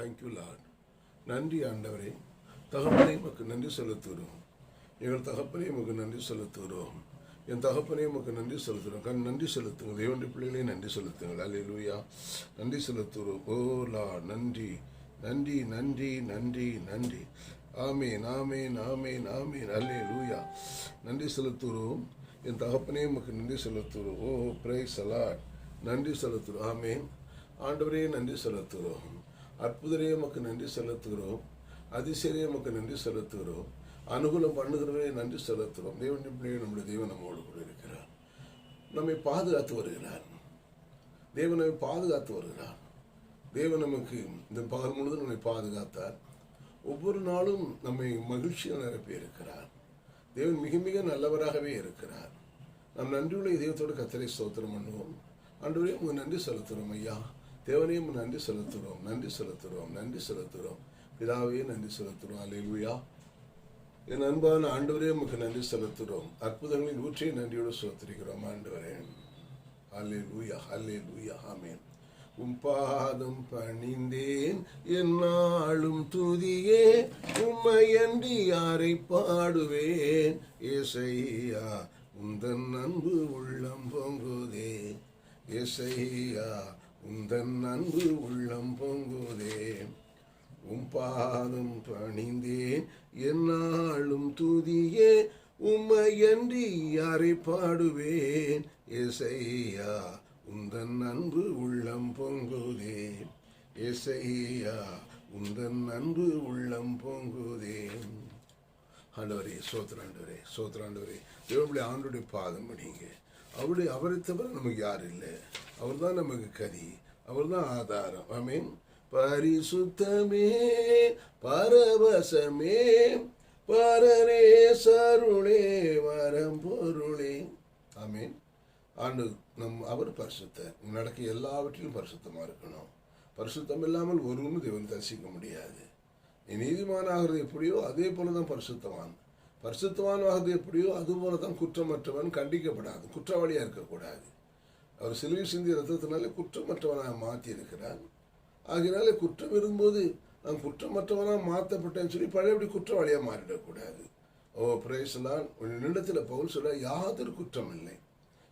Thank you Lord. நன்றி ஆண்டவரே. தகப்பனே உமக்கு நன்றி செலுத்துகிறோம். எங்கள் தகப்பனே உமக்கு நன்றி செலுத்துகிறோம். என் தகப்பனே உமக்கு நன்றி செலுத்துகிறோம். நன்றி செலுத்துங்கள். தேவனுடைய பிள்ளைகளே நன்றி செலுத்துங்கள். அல்லேலூயா. நன்றி செலுத்துகிறோம். ஓ லார்ட், நன்றி நன்றி நன்றி நன்றி நன்றி. ஆமேன் ஆமேன் ஆமேன் ஆமேன். அல்லேலூயா. நன்றி செலுத்துகிறோம். என் தகப்பனே உமக்கு நன்றி செலுத்துகிறோம். ஓ பிரைஸ் தி லார்ட். நன்றி செலுத்துகிறோம். ஆமேன். ஆண்டவரே நன்றி செலுத்துகிறோம். அற்புதரே உமக்கு நன்றி செலுத்துகிறோம். அதிசயரே உமக்கு நன்றி செலுத்துகிறோம். அனுகூலம் பண்ணுகிறவரே நன்றி செலுத்துகிறோம். தேவனுடைய பிள்ளைகள் நம்முடைய தேவன் நம்மோடு கூட இருக்கிறார். நம்மை பாதுகாத்து வருகிறார். தேவன் நம்மை பாதுகாத்து வருகிறார். தேவன் நமக்கு இந்த பகல் முழுவதும் நம்மை பாதுகாத்தார். ஒவ்வொரு நாளும் நம்மை மகிழ்ச்சியாக நிரப்பி இருக்கிறார். தேவன் மிக மிக நல்லவராகவே இருக்கிறார். நாம் நன்றியுள்ள இதயத்தோடு கர்த்தரை ஸ்தோத்திரம் பண்ணுவோம். ஆண்டவரே உங்க நன்றி செலுத்துகிறோம் ஐயா. தேவனையும் நன்றி செலுத்துகிறோம். நன்றி செலுத்துகிறோம். நன்றி செலுத்துகிறோம். பிதாவே நன்றி செலுத்துகிறோம். அல்லேலூயா. என் அன்பான ஆண்டவரே உமக்கு நன்றி செலுத்துகிறோம். அற்புதங்களின் ஊற்றியை நன்றியோடு செலுத்திருக்கிறோம் ஆண்டவரே. அல்லேலூயா. அல்லேலூயா. ஆமென். உம் பாதம் பணிந்தேன் என்னாலும் துதியே, உம்மையன்றி யாரை பாடுவேன் ஏசையா, உந்தன் அன்பு உள்ளம் பொங்குதே. ஏசையா, உந்தன் அன்பு உள்ளம் பொங்குதே. உம் பாதம் பணிந்தேன் என்னாலும் துதியே, உம்மையன்றி யாரை பாடுவேன் ஏசையா, உந்தன் அன்பு உள்ளம் பொங்குதே. ஏசையா, உந்தன் அன்பு உள்ளம் பொங்குதே. ஆண்டவரே சோத்திர, ஆண்டவரே சோத்திர, ஆண்டவரே தேவனுடைய ஆண்டுடைய பாதம் படிங்க. அவரை தவிர நமக்கு யார் இல்லை. அவர் தான் நமக்கு கதி, அவர் தான் ஆதாரம். ஆமென். பரிசுத்தமே பரவசமே பரரே சருளே வரம்பொருளே. ஆமென். ஆண்டு அவர் பரிசுத்தர். நடக்க எல்லாவற்றிலும் பரிசுத்தமாக இருக்கணும். பரிசுத்தம் இல்லாமல் ஒருவரும் தேவன் தரிசிக்க முடியாது. நீ நீதிமானாகிறது எப்படியோ அதே போல தான் பரிசுத்தவான். பரிசுத்தவானாகிறது எப்படியோ அதுபோல தான் குற்றமற்றவன். கண்டிக்கப்படாது, குற்றவாளியாக இருக்கக்கூடாது. அவர் சிலுவை சிந்திய ரத்தத்தினாலே குற்றமற்றவனாக மாற்றி இருக்கிறார். ஆகினாலே குற்றம் இருக்கும்போது நான் குற்றமற்றவனாக மாற்றப்பட்டேன்னு சொல்லி பழையபடி குற்றவாளியாக மாறிடக்கூடாது. ஓ பிரைஸ்லான். நிலத்தில் பவுல் சொல்ல யாதொரு குற்றம் இல்லை,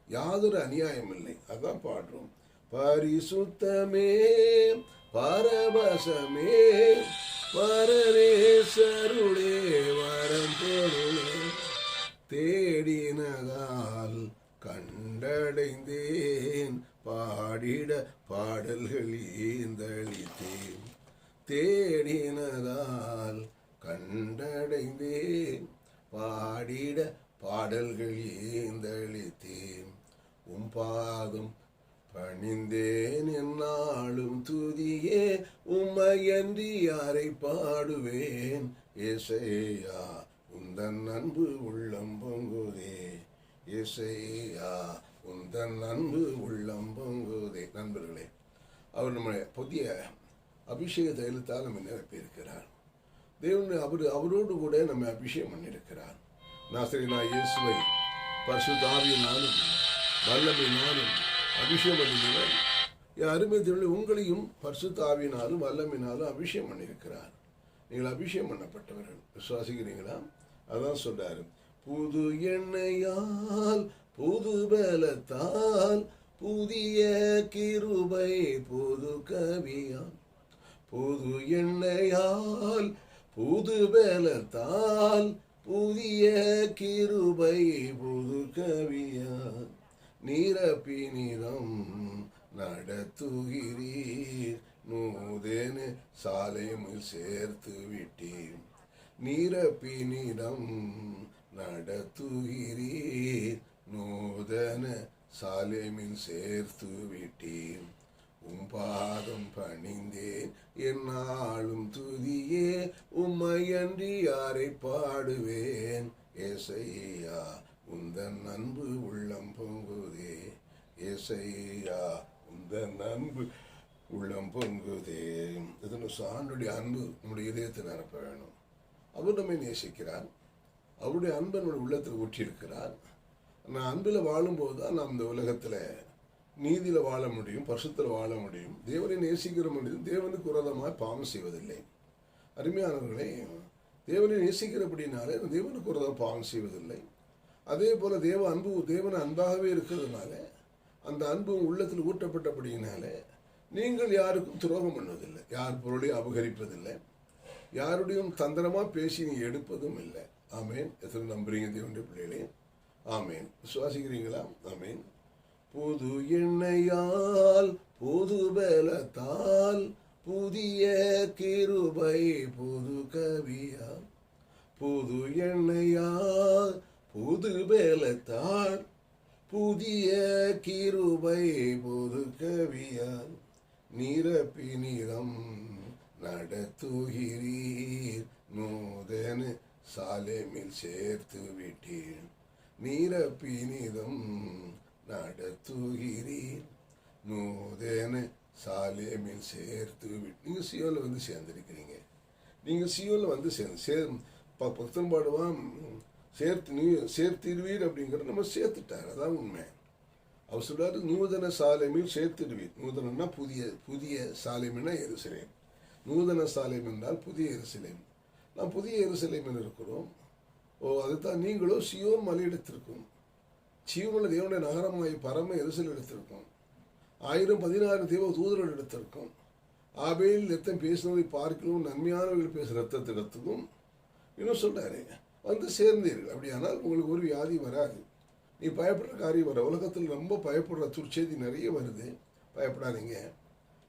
யாதொரு அநியாயம் இல்லை. அதான் பாடுறோம். பரிசுத்தமே பரவசமே பரரே சருளே வரம் பொருளே, தேடினதால் கண்டடைந்தேன் பாடிட பாடல்கள் ஈந்தளித்தேன். தேடினதால் கண்டடைந்தேன் பாடிட பாடல்கள் ஈந்தளித்தேன். உம் பாதம் பணிந்தேன் என்னாலும் துதியே, உம்மையன்றி யாரை பாடுவேன் ஏசையா, உந்தன் அன்பு உள்ளம் பொங்குதே. ஏசையா, உந்தன் அன்பு உள்ளம் பொங்குதே. நண்பர்களே, அவர் நம்முடைய புதிய அபிஷேக தைலத்தால் நம்ம நிரப்பியிருக்கிறார். தேவன் அவரோடு கூட நம்ம அபிஷேகம் பண்ணியிருக்கிறார். நாசரேயனாகிய இயேசுவை பரிசுத்த ஆவியினாலும் வல்லமையினாலும் அபிஷேகம் பண்ணினார். என் அருமை தேவனே, உங்களையும் பரிசுத்த ஆவியினாலும் வல்லமையினாலும் அபிஷேகம் பண்ணியிருக்கிறார். நீங்கள் அபிஷேகம் பண்ணப்பட்டவர்கள். விசுவாசிக்கிறீங்களா? அதான் சொல்றாரு. புது எண்ணெயால் புது பலத்தால் புதிய கிருபை புது கவியால். புது எண்ணெயால் புது பலத்தால் புதிய கிருபை புது கவியால். நிரப்பி நிறம் நடத்துகிறீர், நூதன சாலையில் சேர்த்து விட்டீர். நிரப்பி நிறம் நடத்துகிறீர், நூதன சாலையில் சேர்த்து விட்டீர். உம் பாதம் பணிந்தேன் என்னாலும் துதியே, உம்மையன்றி யாரை பாடுவேன் ஏசையா, உந்தன் அன்பு உள்ளம் பொங்குதே. ஏசையா, உந்தன் அன்பு உள்ளம் பொங்குதே. இதன் ஆண்டுடைய அன்பு நம்முடைய இதயத்தை நிரப்ப வேணும். அவர் நம்மை நேசிக்கிறார். அவருடைய அன்பை நம்முடைய உள்ளத்தில் ஊற்றியிருக்கிறார். நான் அன்பில் வாழும்போது தான் நாம் இந்த உலகத்தில் நீதியில் வாழ முடியும், பரிசுத்தத்தில் வாழ முடியும். தேவனை நேசிக்கிற மனிதன் தேவனுக்கு விரோதமாக பாவம் செய்வதில்லை. அருமையானவர்களே, தேவனை நேசிக்கிறபடினாலே தேவனுக்கு விரோதமாக பாவம் செய்வதில்லை. அதே போல தேவன் அன்பாகவே இருக்கிறதுனால அந்த அன்பு உள்ளத்தில் ஊட்டப்பட்டபடியினாலே நீங்கள் யாருக்கும் துரோகம் பண்ணுவதில்லை, யார் பொருளையும் அபகரிப்பதில்லை, யாருடையும் தந்திரமா பேசி நீ எடுப்பதும் இல்லை. ஆமேன். எத்தனை நம்புறீங்க தேவனுடைய பிள்ளைகளே? ஆமேன். விசுவாசிக்கிறீங்களா? ஆமேன். புது எண்ணெயால் புது பலத்தால் புதிய கிருபை புது கவியால், புது எண்ணெயால் புது பலத்தால் புதிய கிருபை புது கவியால் நிரப்பினிதம் நடத்துகிறீர், நூதன சாலேமில் சேர்த்து விட்டீர். நிரப்பினிதம் நடத்துகிறீர், நூதன சாலேமில் சேர்த்து விட்டு. நீங்கள் சியோனில் வந்து சேர்ந்துருக்கிறீங்க. நீங்கள் சியோனில் வந்து பக்தன் பாடுவான், சேர்த்திடுவீர் அப்படிங்கிறத நம்ம சேர்த்துட்டார். அதான் உண்மை. அவர் சொல்றாரு, நூதன சாலேமில் சேர்த்திடுவீர். நூதனன்னா புதிய சாலேம்னா எருசலேம். நூதன சாலேம் என்றால் புதிய எருசலேம். நாம் புதிய எருசலேமில் இருக்கிறோம். அதுதான் நீங்களும் சியோன் மலையிடத்திற்கும் ஜீவனுள்ள தேவனுடைய நகரமாய் பரம எருசலேம் எடுத்திருக்கும். 1000-16 தேவ தூதர்கள் எடுத்திருக்கும். ஆபேல் ரத்தம் பேசினதை பார்க்கலும் நன்மையானவர்கள் பேசுகிற ரத்தத்திடத்துக்கும் இன்னும் சொல்றாரு, வந்து சேர்ந்தீர்கள். அப்படியானால் உங்களுக்கு ஒரு வியாதி வராது. நீ பயப்படுற காரியம் வர. உலகத்தில் ரொம்ப பயப்படுற துர்ச்செய்தி நிறைய வருது. பயப்படாதீங்க,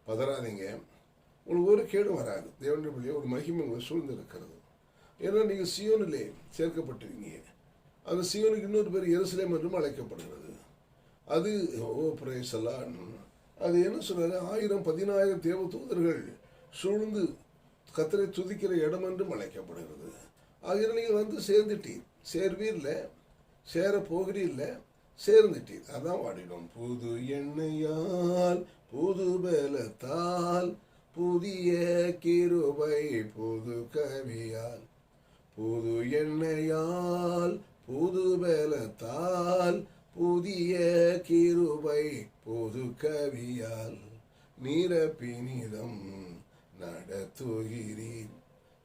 பதறாதீங்க. உங்களுக்கு ஒரு கேடும் வராது. தேவனுடைய பிள்ளையை ஒரு மகிமை உங்களை சூழ்ந்து இருக்கிறது. ஏன்னா நீங்கள் சியோனிலே சேர்க்கப்பட்டிருக்கீங்க. அந்த சியோனுக்கு இன்னொரு பேர் எருசலேம் என்றும் அழைக்கப்படுகிறது. அது பிரேசலான். அது என்ன சொல்றாரு, 1000-16 தேவ தூதர்கள் சூழ்ந்து கர்த்தரை துதிக்கிற இடம் என்றும் அழைக்கப்படுகிறது. ஆகிய நீங்கள் வந்து சேர்ந்துட்டீர். சேர்வீர்ல, சேர போகிறீர்ல, சேர்ந்துட்டீர். அதான் வாடிடும். புது எண்ணெயால் புது பலத்தால் புதிய கிருபை புது கவியால், புது எண்ணெயால் புது பலத்தால் புதிய கிருபை புது கவியால் நிரப்பினிதம் நடத்துகிறீர்,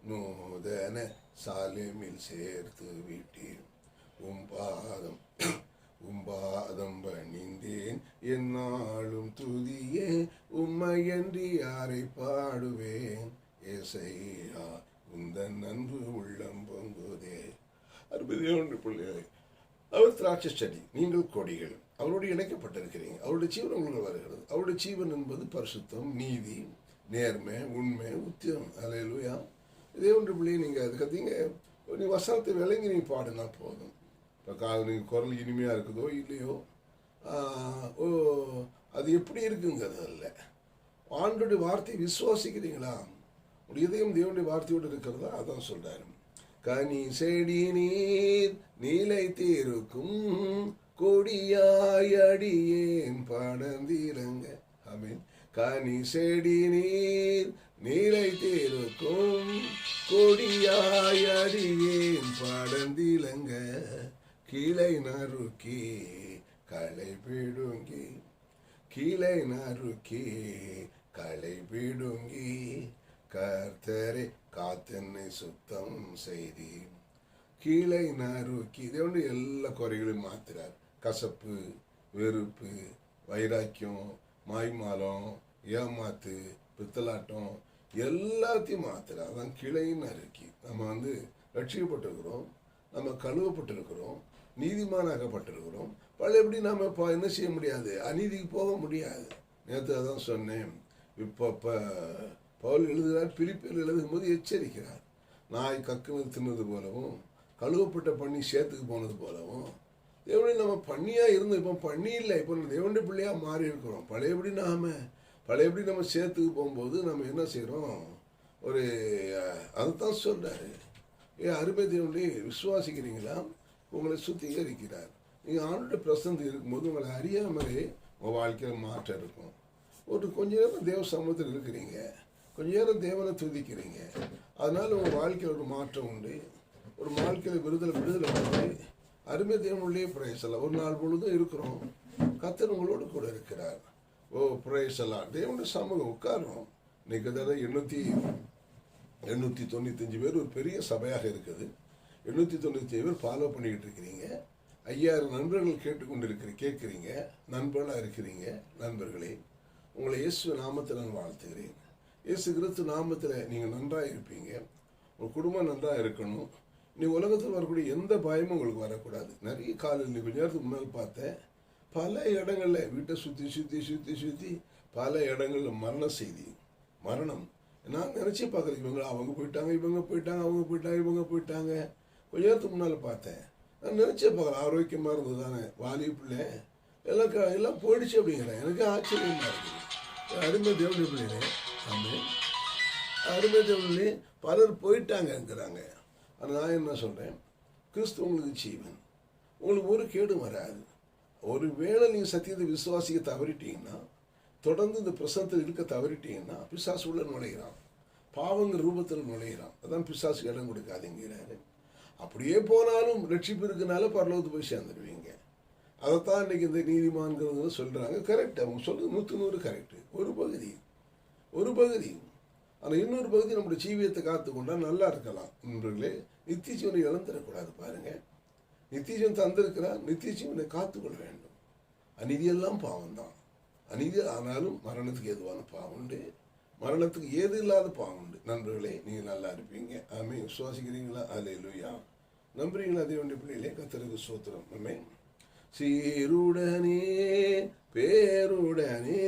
நூதன சாலேமில் சேர்த்து விட்டீர். உம்பாதம் பணிந்தேன் என்னாலும் துதியே, உம்மையன்றி யாரை பாடுவேன். ஏசையா உந்தன் அன்பு உள்ளம் பொங்குதே. அற்புதமான பிள்ளைகளே, அவர் திராட்சை செடி, நீங்கள் கொடிகள். அவரோடு இணைக்கப்பட்டிருக்கிறீங்க. அவருடைய ஜீவன் உங்களுக்கு வருகிறது. அவருடைய ஜீவன் என்பது பரிசுத்தம், நீதி, நேர்மை, உண்மை, உத்தியம். அல்லேலூயா. இதே ஒன்று பிள்ளையை நீங்கள் அது கத்தீங்க. நீ வசனத்தை விளங்கி நீ பாடுனா போதும். இப்போ நீங்கள் குரல் இனிமையாக இருக்குதோ இல்லையோ, அது எப்படி இருக்குங்கிறது அல்ல. ஆண்டோடைய வார்த்தையை விசுவாசிக்கிறீங்களா? இதயம் தேவனுடைய வார்த்தையோடு இருக்கிறதா? அதான் சொல்றாரு. கனி செடி நீர் நிலைத்திருக்கும் கொடியாயடியேன் படர்ந்திலங்க. ஆமென். கனி செடி நீர் நிலைத்திருக்கும் கொடியாயடியேன் படர்ந்திலங்க. கிளை நறுக்கி களை பிடுங்கி, கிளை நறுக்கி களை பிடுங்கி, கர்த்தரை காத்தென்னை சுத்தம் செய்தி. கீழே நறுக்கி தேவனுடைய எல்லா குறைகளையும் மாத்துறார். கசப்பு, வெறுப்பு, வைராக்கியம், மாய்மாலம், ஏமாத்து, பித்தலாட்டம் எல்லாத்தையும் மாத்துறார். அதான் கிளை நறுக்கி. நம்ம ரட்சிக்கப்பட்டிருக்கிறோம், நம்ம கழுவப்பட்டிருக்கிறோம், நீதிமானாக்கப்பட்டிருக்கிறோம். பழையபடி நாம் இப்போ என்ன செய்ய முடியாது, அநீதிக்கு போக முடியாது. நேற்று அதான் சொன்னேன். இப்போ பவுல் எழுதுகிறார், பிலிப்பியர் எழுதும் போது எச்சரிக்கிறார். நாய் கக்குனது தின்னது போலவும் கழுவப்பட்ட பண்ணி சேத்துக்கு போனது போலவும் தேவனுடைய நம்ம பண்ணியா இருந்தோம். இப்போ பண்ணி இல்லை, இப்போ தேவனுடைய பிள்ளையா மாறி இருக்கிறோம். பழையபடி நம்ம சேத்துக்கு போகும்போது நம்ம என்ன செய்கிறோம், அதைத்தான் சொல்றாரு. அருமை தேவனுடைய விசுவாசிக்கிறீங்களா? உங்களை சுத்திகரிக்கிறார். நீங்கள் ஆண்டோட பிரசன்னம் இருக்கும்போது உங்களை அறியாமலே உங்கள் வாழ்க்கையில் மாற்றம் இருக்கும். கொஞ்ச நேரம் தேவ சமூகத்தில் இருக்கிறீங்க, கொஞ்ச நேரம் தேவனை துதிக்கிறீங்க. அதனால உங்கள் வாழ்க்கையில் ஒரு மாற்றம் உண்டு. ஒரு வாழ்க்கையில் விடுதலை உண்டு. அருமை தேவனுடைய பிரேசலாம். ஒரு நாள் பொழுதும் இருக்கிறோம், கர்த்தர் உங்களோடு கூட இருக்கிறார். ஓ பிரைஸ் எல்லாம் தேவனுடைய சமூகம் உட்காரணும். இன்னைக்கு தான் 895 பேர் ஒரு பெரிய சபையாக இருக்குது. 895 பேர் ஃபாலோ பண்ணிக்கிட்டு இருக்கிறீங்க. 5000 நண்பர்கள் கேட்குறீங்க, நண்பர்களாக இருக்கிறீங்க. நண்பர்களே, உங்களை இயேசு நாமத்தில் நான் வாழ்த்துகிறேன். இயேசு கிறிஸ்து நாமத்தில் நீங்கள் நன்றாக இருப்பீங்க. உங்கள் குடும்பம் நன்றாக இருக்கணும். நீ உலகத்தில் வரக்கூடிய எந்த பயமும் உங்களுக்கு வரக்கூடாது. நிறைய காலையில் கொஞ்ச நேரத்துக்கு முன்னால் பார்த்தேன், பல இடங்களில் வீட்டை சுற்றி பல இடங்களில் மரண செய்தி, மரணம். நான் நினச்சி பார்க்குறேன், அவங்க போயிட்டாங்க. கொஞ்ச நேரத்துக்கு முன்னால் பார்த்தேன். நான் நினச்சே பார்க்குறேன், ஆரோக்கியமாக இருந்தது தானே வாலி பிள்ளை எல்லாம் போயிடுச்சு அப்படிங்கிறேன். எனக்கு ஆச்சரியமாக இருக்குது. அருமை தேவனுடைய பிள்ளைகளே, ஆமாம், அருமை தேவனிலே பலர் போயிட்டாங்கங்கிறாங்க. ஆனால் நான் என்ன சொல்கிறேன், கிறிஸ்து உங்களுக்கு ஜீவன், உங்களுக்கு ஒரு கேடும் வராது. ஒரு வேளை நீங்கள் சத்தியத்தை விசுவாசிக்க தவறிட்டீங்கன்னா, தொடர்ந்து இந்த பிரசனத்தில் இருக்க தவறிட்டீங்கன்னா, பிசாசு உள்ள நுழைகிறான், பாவங்கள் ரூபத்தில் நுழைகிறான். அதான் பிசாசு இடம் கொடுக்காதீங்கிறாரு. அப்படியே போனாலும் ரட்சிப்பு இருக்கனால பரலோகத்துக்கு போய் சேர்ந்துடுவீங்க. அதைத்தான் இன்னைக்கு இந்த நீதிமான்கள் சொல்கிறாங்க. கரெக்ட், அவங்க சொல்கிறது 100 கரெக்டு. ஒரு பகுதி ஆனால் இன்னொரு பகுதி நம்முடைய ஜீவியத்தை காத்துக்கொண்டா நல்லா இருக்கலாம். நண்பர்களே, நித்திய ஜீவனை இழந்துடக்கூடாது. பாருங்கள், நித்திய ஜீவன் தந்திருக்கிறார், நித்திய ஜீவனை காத்துக்கொள்ள வேண்டும். அநீதியெல்லாம் பாவம் தான். அநீதி ஆனாலும் மரணத்துக்கு ஏதுவான பாவம் உண்டு, மரணத்துக்கு ஏது இல்லாத பாவம் உண்டு. நண்பர்களே, நீங்கள் நல்லா இருப்பீங்க. ஆமென். விசுவாசிக்கிறீங்களா? அல்லேலூயா. நம்புறீங்களா? தேவனுடைய பிள்ளைகளே, கர்த்தருக்கு ஸ்தோத்திரம். ஆமென். சீருடனே பேருடனே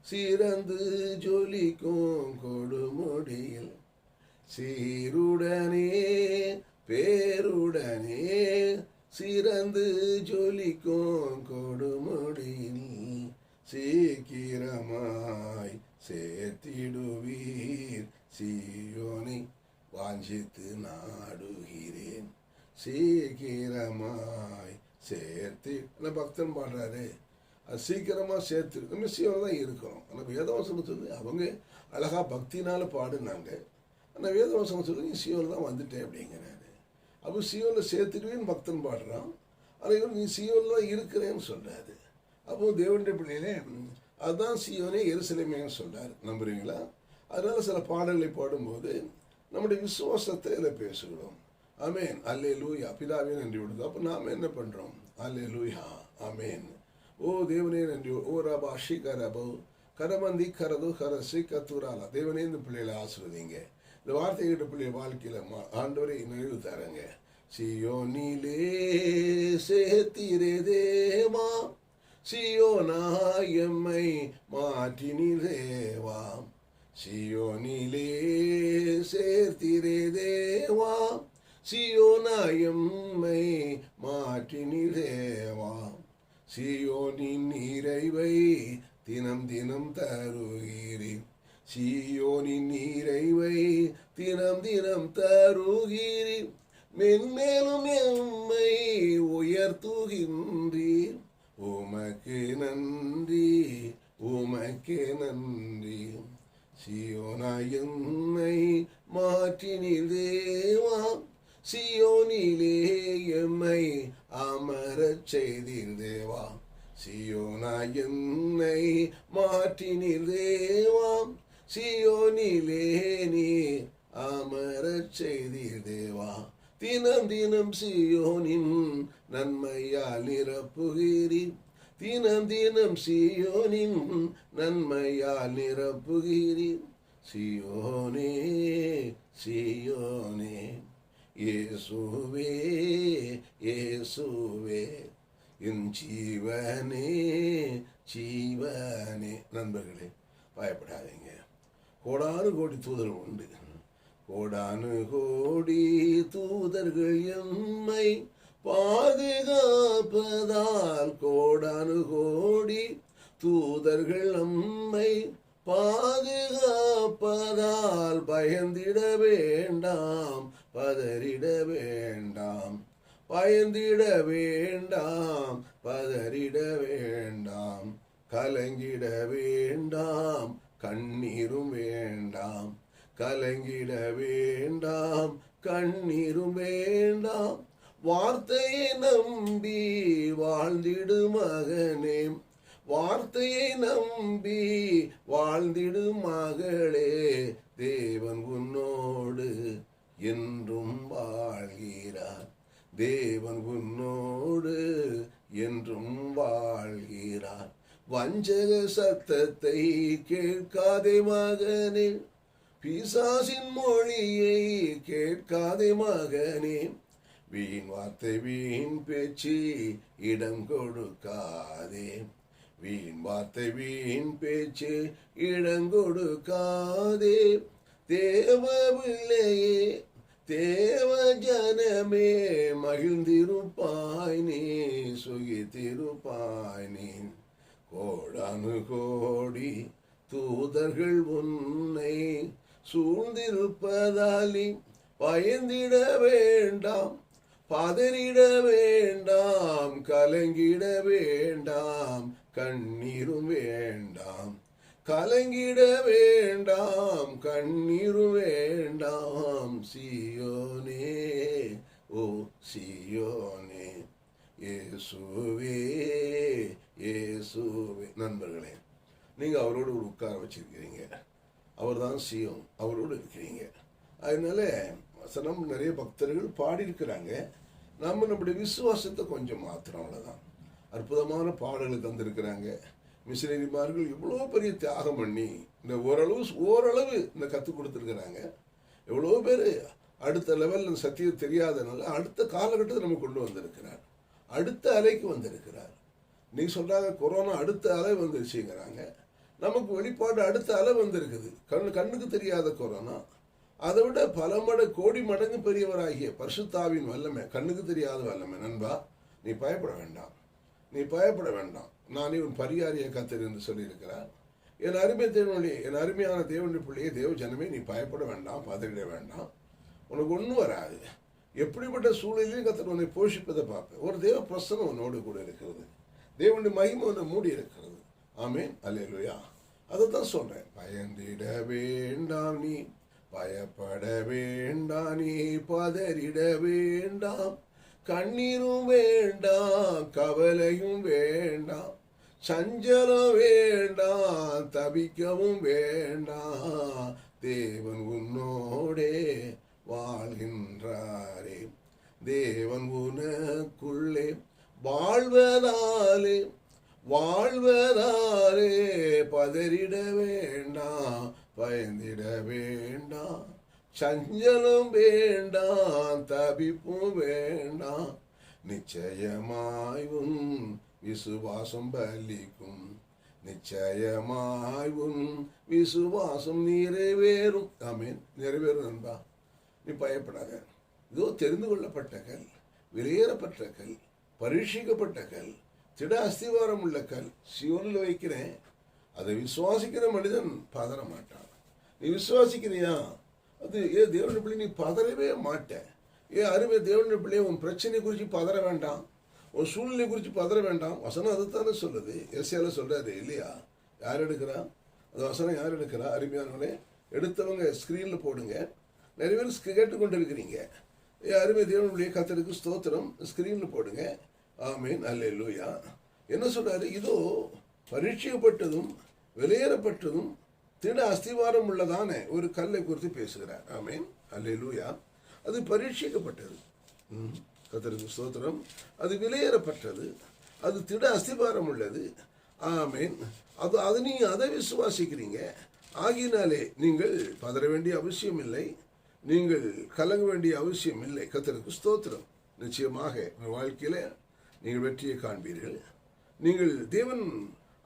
சிறந்து ஜொலிக்கும் கொடுமுடியில், சீருடனே பேருடனே சிறந்து ஜொலிக்கும் கொடுமுடியில் சீக்கிரமாய் சேர்த்திடுவீர் சீயோனை வாஞ்சித்து நாடுகிறேன். சீக்கிரமாய் சேர்த்து பக்தன் பாடுறாரு, அது சீக்கிரமாக சேர்த்து நம்ம சீவனை தான் இருக்கிறோம். ஆனால் வேதவசனம் சொல்லி அவங்க அழகாக பக்தினால் பாடுனாங்க. ஆனால் வேதவசனம் சொல்லி நீ சீவனில் தான் வந்துட்டேன் அப்படிங்கிறாரு. அப்போ சீவனில் சேர்த்துடுவேன்னு பக்தன் பாடுறான். ஆனால் நீ சீவனில் தான் இருக்கிறேன்னு சொல்கிறாரு. அப்போ தேவனுடைய பிள்ளையிலே அதுதான் சீயோனே எருசலேமேன்னு சொல்கிறார். நம்புறீங்களா? அதனால சில பாடல்களை பாடும்போது நம்முடைய விசுவாசத்தை இதில் பேசுகிறோம். ஆமேன். அல்லேலூயா. பிதாவே நன்றி விடுது. அப்போ நாம் என்ன பண்ணுறோம்? அல்லேலூயா. ஆமேன். ஓ தேவனே நன்றி. ஓ ரபா ஷிகரபோ கரமந்தி கரது கரசி கத்தூராலா. தேவனே இந்த பிள்ளைகளை ஆசிர்வதிங்க. இந்த வார்த்தை கேட்ட பிள்ளைய வாழ்க்கையில் ஆண்டவரை நினைவு தரங்க. சியோனிலே சேத்திரே தேவா, சியோனாயம்மை மாற்றினிலேவா, சியோனிலே சேர்த்திரே தேவா, சியோனாயம்மை மாற்றினிலேவா, சியோனின் நிறைவை தினம் தினம் தருகிறேன், சியோனின் நிறைவை தினம் தினம் தருகிறேன், மென்மேலும் எம்மை உயர்த்துகின்றீர், உமக்கு நன்றி, உமக்கு நன்றி, சியோனாயம்மை மாற்றினீர் தேவா, சியோனிலே எம்மை அமரச் செய்தீர் தேவா, சியோனாயம்மை மாற்றினீர் தேவா, சியோனிலே நீர் அமரச் செய்தீர் தேவா, தினம் தினம் சியோனின் நன்மையால் நிரப்புகிறீர், தினம் தினம் சியோனின் நன்மையால் நிரப்புகிறீர், சியோனே சியோனே இயேசுவே இயேசுவே என் ஜீவனே ஜீவனே. நண்பர்களே, பயப்படாதீங்க. கோடானு கோடி தூதர்கள் உண்டு. கோடானு கோடி தூதர்கள் எம்மை பாதுகாப்பதால், கோடானு கோடி தூதர்கள் நம்மை பாதுகாப்பதால், பயந்திட வேண்டாம், பதறிட வேண்டாம், பயந்திட வேண்டாம், பதறிட வேண்டாம், கலங்கிட வேண்டாம், கண்ணீரும் வேண்டாம், கலங்கிட வேண்டாம், கண்ணீரும் வேண்டாம், வார்த்தையை நம்பி வாழ்ந்திடு மகனே, வார்த்தையை நம்பி வாழ்ந்திடு மகளே, தேவன் உன்னோடு என்றும் வாழ்கிறார், தேவன் உன்னோடு என்றும் வாழ்கிறார். வஞ்சக சத்தத்தை கேட்காதே மகனே, பிசாசின் மொழியை கேட்காதே மகனே, வீண் வார்த்தை வீண் பேச்சு இடம் கொடுக்காதே, வீண் வார்த்தை வீண் பேச்சு இடம் கொடுக்காதே. தேவ பிள்ளையே, தேவ ஜனமே, மகிழ்ந்திருப்பாய் நீ, சுகித்திருப்பாய் நீ. கோடானு கோடி தூதர்கள் உன்னை சூழ்ந்திருப்பதால் நீ பயந்திட வேண்டாம், பதறிட வேண்டாம், கலங்கிட வேண்டாம், கண்ணீரும் வேண்டாம், கலங்கிட வேண்டாம், கண்ணீரும் வேண்டாம். சீயோனே, ஓ சீயோனே, இயேசுவே, இயேசுவே. நண்பர்களே, நீங்கள் அவரோடு உட்கார வச்சிருக்கிறீங்க, அவர் தான் சீயோன், அவரோடு இருக்கிறீங்க. அதனால வசனம் நிறைய பக்தர்கள் பாடியிருக்கிறாங்க. நம்மளுடைய விசுவாசத்தை கொஞ்சம் மாத்திரம், அவ்வளோதான். அற்புதமான பாடல்கள் தந்திருக்கிறாங்க. மிஷனரிமார்கள் இவ்வளோ பெரிய தியாகம் பண்ணி இந்த ஓரளவு இந்த கற்றுக் கொடுத்துருக்குறாங்க. எவ்வளோ பேர் அடுத்த லெவலில் சத்தியம் தெரியாதனால அடுத்த காலகட்டத்தை நம்ம கொண்டு வந்திருக்கிறார், அடுத்த அலைக்கு வந்திருக்கிறார். நீங்கள் சொல்கிறாங்க கொரோனா அடுத்த அலை வந்துருச்சுங்கிறாங்க. நமக்கு வெளிப்பாடு அடுத்த அலை வந்திருக்குது. கண்ணுக்கு தெரியாத கொரோனா, அதை விட பல கோடி மடங்கு பெரியவராகிய பரிசுத்தாவின் வல்லமை, கண்ணுக்கு தெரியாத வல்லமை. நண்பா, நீ பயப்பட வேண்டாம், நீ பயப்பட வேண்டாம். நான் இவன் பரிகாரியை கத்தர் என்று சொல்லியிருக்கிறார். என் அருமையான தேவனுடைய பிள்ளையே, தேவ ஜனமே, நீ பயப்பட வேண்டாம், பதறிட வேண்டாம். உனக்கு ஒன்றும் வராது. எப்படிப்பட்ட சூழ்நிலையும் கத்தர் உன்னை போஷிப்பதை பார்ப்பேன். ஒரு தேவ பிரசனம் உன்னோடு கூட இருக்கிறது, தேவனுடைய மகிமை உன்னை மூடி இருக்கிறது. ஆமேன், அல்லேலூயா. அதை தான் சொல்றேன். பயந்திட வேண்டாம், நீ பயப்பட வேண்டாம், நீ பதறிட வேண்டாம், கண்ணீரும் வேண்டாம், கவலையும் வேண்டாம், சஞ்சலம் வேண்டாம், தவிக்கவும் வேண்டாம். தேவன் உன்னோடே வாழ்கின்றாரே, தேவன் உனக்குள்ளே வாழ்வதாலே பதறிட வேண்டாம், பயந்திட வேண்டாம், சஞ்சலம் வேண்டாம், தவிப்பும் வேண்டாம். நிச்சயமாயும் விசுவாசம் பலிக்கும், நிச்சயமாயும் விசுவாசம் நிறைவேறும். ஆமேன், நிறைவேறும். நண்பா, நீ பயப்படாத. இதோ தெரிந்து கொள்ளப்பட்ட கல், வெளியேறப்பட்ட கல், பரீட்சிக்கப்பட்ட கல், திட அஸ்திவாரம் உள்ள கல் சீயோனில் வைக்கிறேன். அதை விசுவாசிக்கிற மனிதன் பதற மாட்டான். நீ விசுவாசிக்கிறியா? அது தேவனுடைய பிள்ளை, நீ பதறவே மாட்டேன். அருமை தேவனுடைய பிள்ளைய, உன் பிரச்சனை குறித்து பதற வேண்டாம், உன் சூழ்நிலை குறித்து பதற வேண்டாம். வசனம் அதுதானே சொல்லுது. எஸ்ஐல சொல்றாரு இல்லையா? யார் எடுக்கிறா அந்த வசனம்? யார் எடுக்கிறா? அருமையானவனே, எடுத்தவங்க ஸ்கிரீன்ல போடுங்க. நிறைய பேர் கேட்டுக்கொண்டு இருக்கிறீங்க. அருமை தேவனுடைய கர்த்தருக்கு ஸ்தோத்திரம். ஸ்கிரீன்ல போடுங்க. ஆமேன், அல்லேலூயா. என்ன சொல்றாரு? இதோ பரீட்சிக்கப்பட்டதும் வெளியேறப்பட்டதும் திட அஸ்திவாரம் உள்ளதான ஒரு கல்லை குறித்து பேசுகிறார். ஆமேன், அல்லேலூயா. அது பரீட்சிக்கப்பட்டது, கர்த்தருக்கு ஸ்தோத்திரம். அது வெளியேறப்பட்டது, அது திட அஸ்திவாரம் உள்ளது. ஆமேன். அது நீங்க அதை விசுவாசிக்கிறீங்க. ஆகினாலே நீங்கள் பதற வேண்டிய அவசியம் இல்லை, நீங்கள் கலங்க வேண்டிய அவசியம் இல்லை. கர்த்தருக்கு ஸ்தோத்திரம். நிச்சயமாக வாழ்க்கையில நீங்கள் வெற்றியை காண்பீர்கள். நீங்கள் தேவன்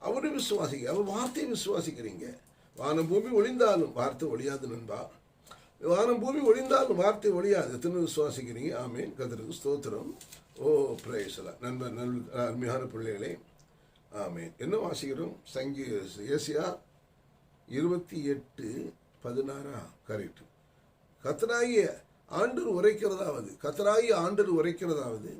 அவரை விசுவாசிக்க, அவர் வார்த்தையை விசுவாசிக்கிறீங்க. வானம் பூமி ஒளிந்தாலும் வார்த்தை ஒழியாது நண்பா. வானம் பூமி ஒளிந்தாலும் வார்த்தை ஒழியாது. எத்தனை விசுவாசிக்கிறீங்க? ஆமேன், கர்த்தருக்கு ஸ்தோத்திரம். ஓ பிரைஸ் நண்பர், அருமையான பிள்ளைகளே, ஆமேன். என்ன வாசிக்கிறோம்? Asia 28:16 correct. கர்த்தராகிய ஆண்டவர் உரைக்கிறதாவது,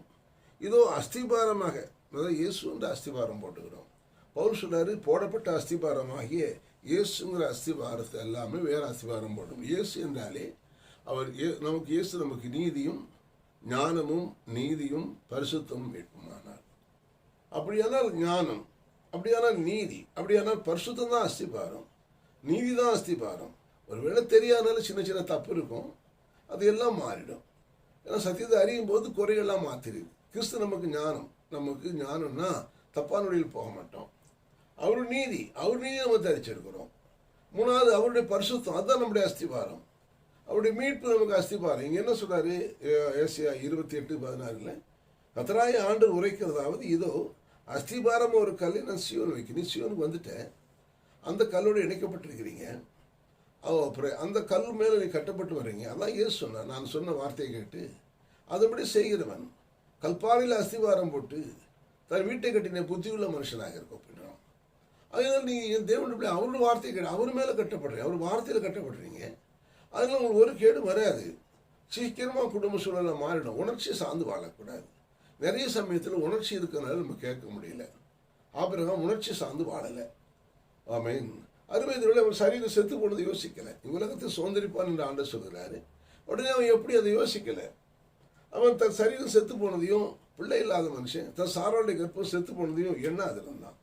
இதோ அஸ்திபாரமாக, அதாவது இயேசுன்ற அஸ்திபாரம் போட்டுக்கிறோம். பவுல் சொல்றாரு, போடப்பட்ட அஸ்திபாரமாகிய இயேசுங்கிற அஸ்திபாரத்தை எல்லாமே வேற அஸ்திபாரம் போட்டோம். இயேசு என்றாலே நமக்கு இயேசு நமக்கு நீதியும் ஞானமும் நீதியும் பரிசுத்தமும் மீட்புமானார். அப்படியானால் ஞானம், அப்படியானால் நீதி, அப்படியானால் பரிசுத்தம் தான் அஸ்திபாரம், நீதி தான் அஸ்திபாரம். ஒருவேளை தெரியாதனால சின்ன சின்ன தப்பு இருக்கும், அது எல்லாம் மாறிடும். ஏன்னா சத்தியத்தை அறியும் போது குறையெல்லாம் மாற்றிடுது. கிறிஸ்து நமக்கு ஞானம்னா தப்பான வழியில் போக மாட்டோம். அவர் நீதி நம்ம தரிச்சிருக்கிறோம். மூணாவது அவருடைய பரிசுத்தம், அதுதான் நம்முடைய அஸ்திபாரம். அவருடைய மீட்பு நமக்கு அஸ்திபாரம். இங்கே என்ன சொல்றாரு ஏசியா 28:16, கர்த்தராகிய ஆண்டவர் உரைக்கிறதாவது, இதோ அஸ்திபாரம் ஒரு கல்லை நான் சியோன் வைக்க, நீ சியோனுக்கு வந்துட்டேன், அந்த கல்லோடு இணைக்கப்பட்டிருக்கிறீங்க, அப்புறம் அந்த கல் மேலே நீ கட்டப்பட்டு வர்றீங்க. அதான் ஏசு சொன்னார், நான் சொன்ன வார்த்தையை கேட்டு அதன்படி செய்கிறவன் கல்பாறையில் அஸ்திவாரம் போட்டு தன் வீட்டை கட்டின புத்தியுள்ள மனுஷனாக இருக்கும் அப்படின்றான். அதனால் நீங்கள் தேவனுடைய அவருடைய வார்த்தையை கேட்டு அவர் மேலே கட்டப்படுறீங்க, அவர் வார்த்தையில் கட்டப்படுறீங்க. அதனால் உங்களுக்கு ஒரு கேடு வராது. சீக்கிரமாக குடும்ப சூழலை மாறிடும். உணர்ச்சியை சார்ந்து வாழக்கூடாது. நிறைய சமயத்தில் உணர்ச்சி இருக்கிறனால நம்ம கேட்க முடியல. ஆபிரகாம் உணர்ச்சி சார்ந்து வாழலை. ஆமேன். அருமையில் அவன் சரீரம் செத்து போனது யோசிக்கலை. உலகத்தை சுதந்திரிப்பான் என்று ஆண்டவர் சொல்கிறாரு. உடனே அவன் எப்படி அதை யோசிக்கலை? அவன் தன் சரீரம் செத்து போனதையும், பிள்ளை இல்லாத மனுஷன் தன் சாரோடைய கற்பம் செத்து போனதையும் எண்ணாது இருந்தான்.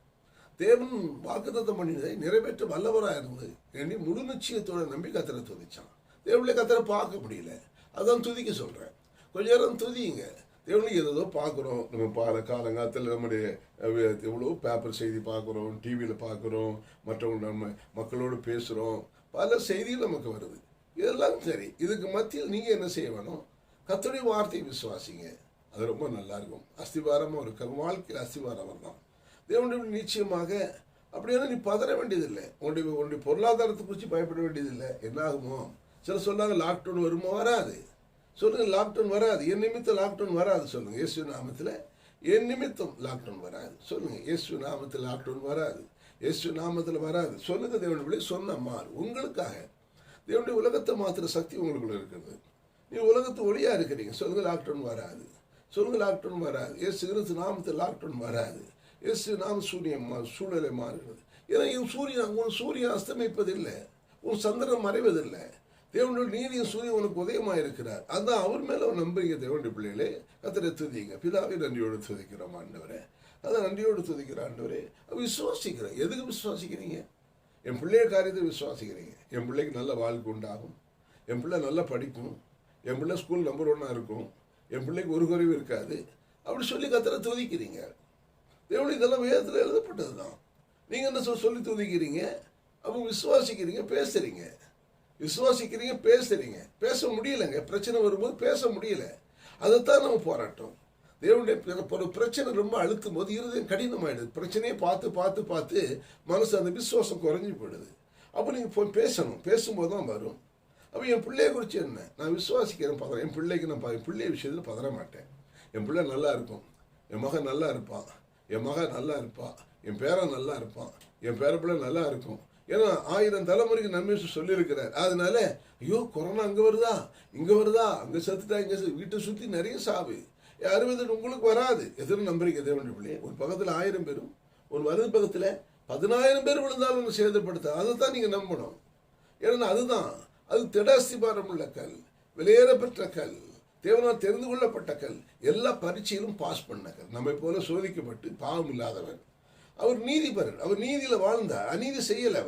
தேவன் வாக்குத்தத்தம் பண்ணினதை நிறைவேற்ற வல்லவராக இருந்து எண்ணி முழு நிச்சயத்தோட நம்பி கத்தரை துதிச்சான். தேவனுடைய கத்தரை பார்க்க முடியல, அதான் துதிக்க சொல்கிறேன். கொஞ்ச நேரம் துதிங்க. தேவனுக்கு ஏதோ பார்க்குறோம், நம்ம காலங்காலத்தில் நம்முடைய எவ்வளோ பேப்பர் செய்தி பார்க்குறோம், டிவியில் பார்க்குறோம், மற்றவங்க நம்ம மக்களோடு பேசுகிறோம், பல செய்திகள் நமக்கு வருது. இதெல்லாம் சரி. இதுக்கு மத்தியில் நீங்கள் என்ன செய்ய வேணும்? கர்த்தருடைய வார்த்தையை விசுவாசிங்க. அது ரொம்ப நல்லா இருக்கும். அஸ்திவாரமாக ஒரு வாழ்க்கையில் அஸ்திவாரம் வரலாம். தேவனுடைய நிச்சயமாக அப்படின்னா நீ பதற வேண்டியதில்லை. உன்னுடைய பொருளாதாரத்தை குறித்து பயப்பட வேண்டியதில்லை. என்ன ஆகுமோ? சில சொன்னாங்க லாக்டவுன் வருமோ? வராது. சொல்லுங்க, லாக்டவுன் வராது. என் நிமித்தம் லாக்டவுன் வராது சொல்லுங்க. இயேசு நாமத்தில் என் நிமித்தம் லாக்டவுன் வராது சொல்லுங்க. இயேசு நாமத்தில் லாக்டவுன் வராது. இயேசு நாமத்தில் வராது சொல்லுங்க. தேவனுடைய சொன்ன மாறு உங்களுக்காக. தேவனுடைய உலகத்தை மாத்திர சக்தி உங்களுக்குள்ள இருக்கிறது. நீ உலகத்து ஒளியா இருக்கிறீங்க. சொல்லுங்க, லாக்டவுன் வராது. சொல்லுங்க, லாக்டவுன் வராது. இயேசு கிறிஸ்து நாமத்தில் லாக்டவுன் வராது. இயேசு நாம சூழ்நிலை மாறுகிறது. ஏன்னா உன் சூரியன் அஸ்தமிப்பதில்லை, உன் சந்திரன் மறைவதில்லை. தேவனுடைய நீதியும் சூரியன் உனக்கு உதயமாக இருக்கிறார். அதுதான் அவர் மேலே ஒரு நம்புறீங்க. தேவனுடைய பிள்ளைகளே, கர்த்தரை துதிங்க. பிதாவை நன்றியோடு துதிக்கிறோம் ஆண்டவரே. அதான் நன்றியோடு துதிக்கிற ஆண்டவரே. விசுவாசிக்கிறேன். எதுக்கு விசுவாசிக்கிறீங்க? என் பிள்ளைய காரியத்தை விசுவாசிக்கிறீங்க. என் பிள்ளைக்கு நல்ல வாழ்க்கை உண்டாகும், என் பிள்ளை நல்லா படிக்கும், என் பிள்ளை ஸ்கூல் நம்பர் 1 இருக்கும், என் பிள்ளைக்கு ஒரு குறைவு இருக்காது அப்படி சொல்லி கர்த்தரை துதிக்கிறீங்க. தேவனுடைய இதெல்லாம் வேதத்தில் எழுதப்பட்டது தான். நீங்கள் என்ன சொல்லி துதிக்கிறீங்க? அப்போ விசுவாசிக்கிறீங்க, பேசுறீங்க. விசுவாசிக்கிறீங்க, பேசுறீங்க. பேச முடியலைங்க. பிரச்சனை வரும்போது பேச முடியல. அதைத்தான் நம்ம போராட்டம். தேவனுடைய ஒரு பிரச்சனை ரொம்ப அழுத்தும் போது இருதயம் கடினமாயிடுது. பிரச்சனையை பார்த்து பார்த்து பார்த்து மனசு அந்த விசுவாசம் குறைஞ்சி போயிடுது. அப்போ நீங்கள் போய் பேசணும். பேசும்போது தான் வரும். அப்போ என் பிள்ளைய குறித்து என்ன? நான் விசுவாசிக்கிறேன், பதறேன். என் பிள்ளைக்கு என் பிள்ளைய விஷயத்தில் பதற மாட்டேன். என் பிள்ளை நல்லா இருக்கும், என் மகன் நல்லா இருப்பான், என் மகன் நல்லா இருப்பான், என் பேரன் நல்லா இருப்பான், என் பேரப்பிள்ளை நல்லா இருக்கும். ஏன்னா 1000 தலைமுறைக்கு நன்மை சொல்லியிருக்கிறார். அதனால ஐயோ கொரோனா அங்கே வருதா, இங்கே வருதா, அங்கே செத்துட்டா, இங்கே வீட்டை சுற்றி நிறைய சாவு. 60 உங்களுக்கு வராது. எதிரும் நம்புறீங்க தேவனுடைய பிள்ளையை. ஒரு பக்கத்தில் 1000 பேரும், ஒரு வலது பக்கத்தில் 10000 பேர் விழுந்தாலும் ஒன்று சேதப்படுத்த. அதை தான் நீங்கள் நம்பணும். ஏன்னா அதுதான் அது திடாஸ்திபாரம் உள்ள கல், வெளியேறப்பெற்ற கல், தேவனால் தெரிந்து கொள்ளப்பட்ட கல், எல்லா பரீட்சையிலும் பாஸ் பண்ண கல். நம்மை போல சோதிக்கப்பட்டு பாவம் இல்லாதவர். அவர் நீதிபரர். அவர் நீதியில் வாழ்ந்தார், அநீதி செய்யலை.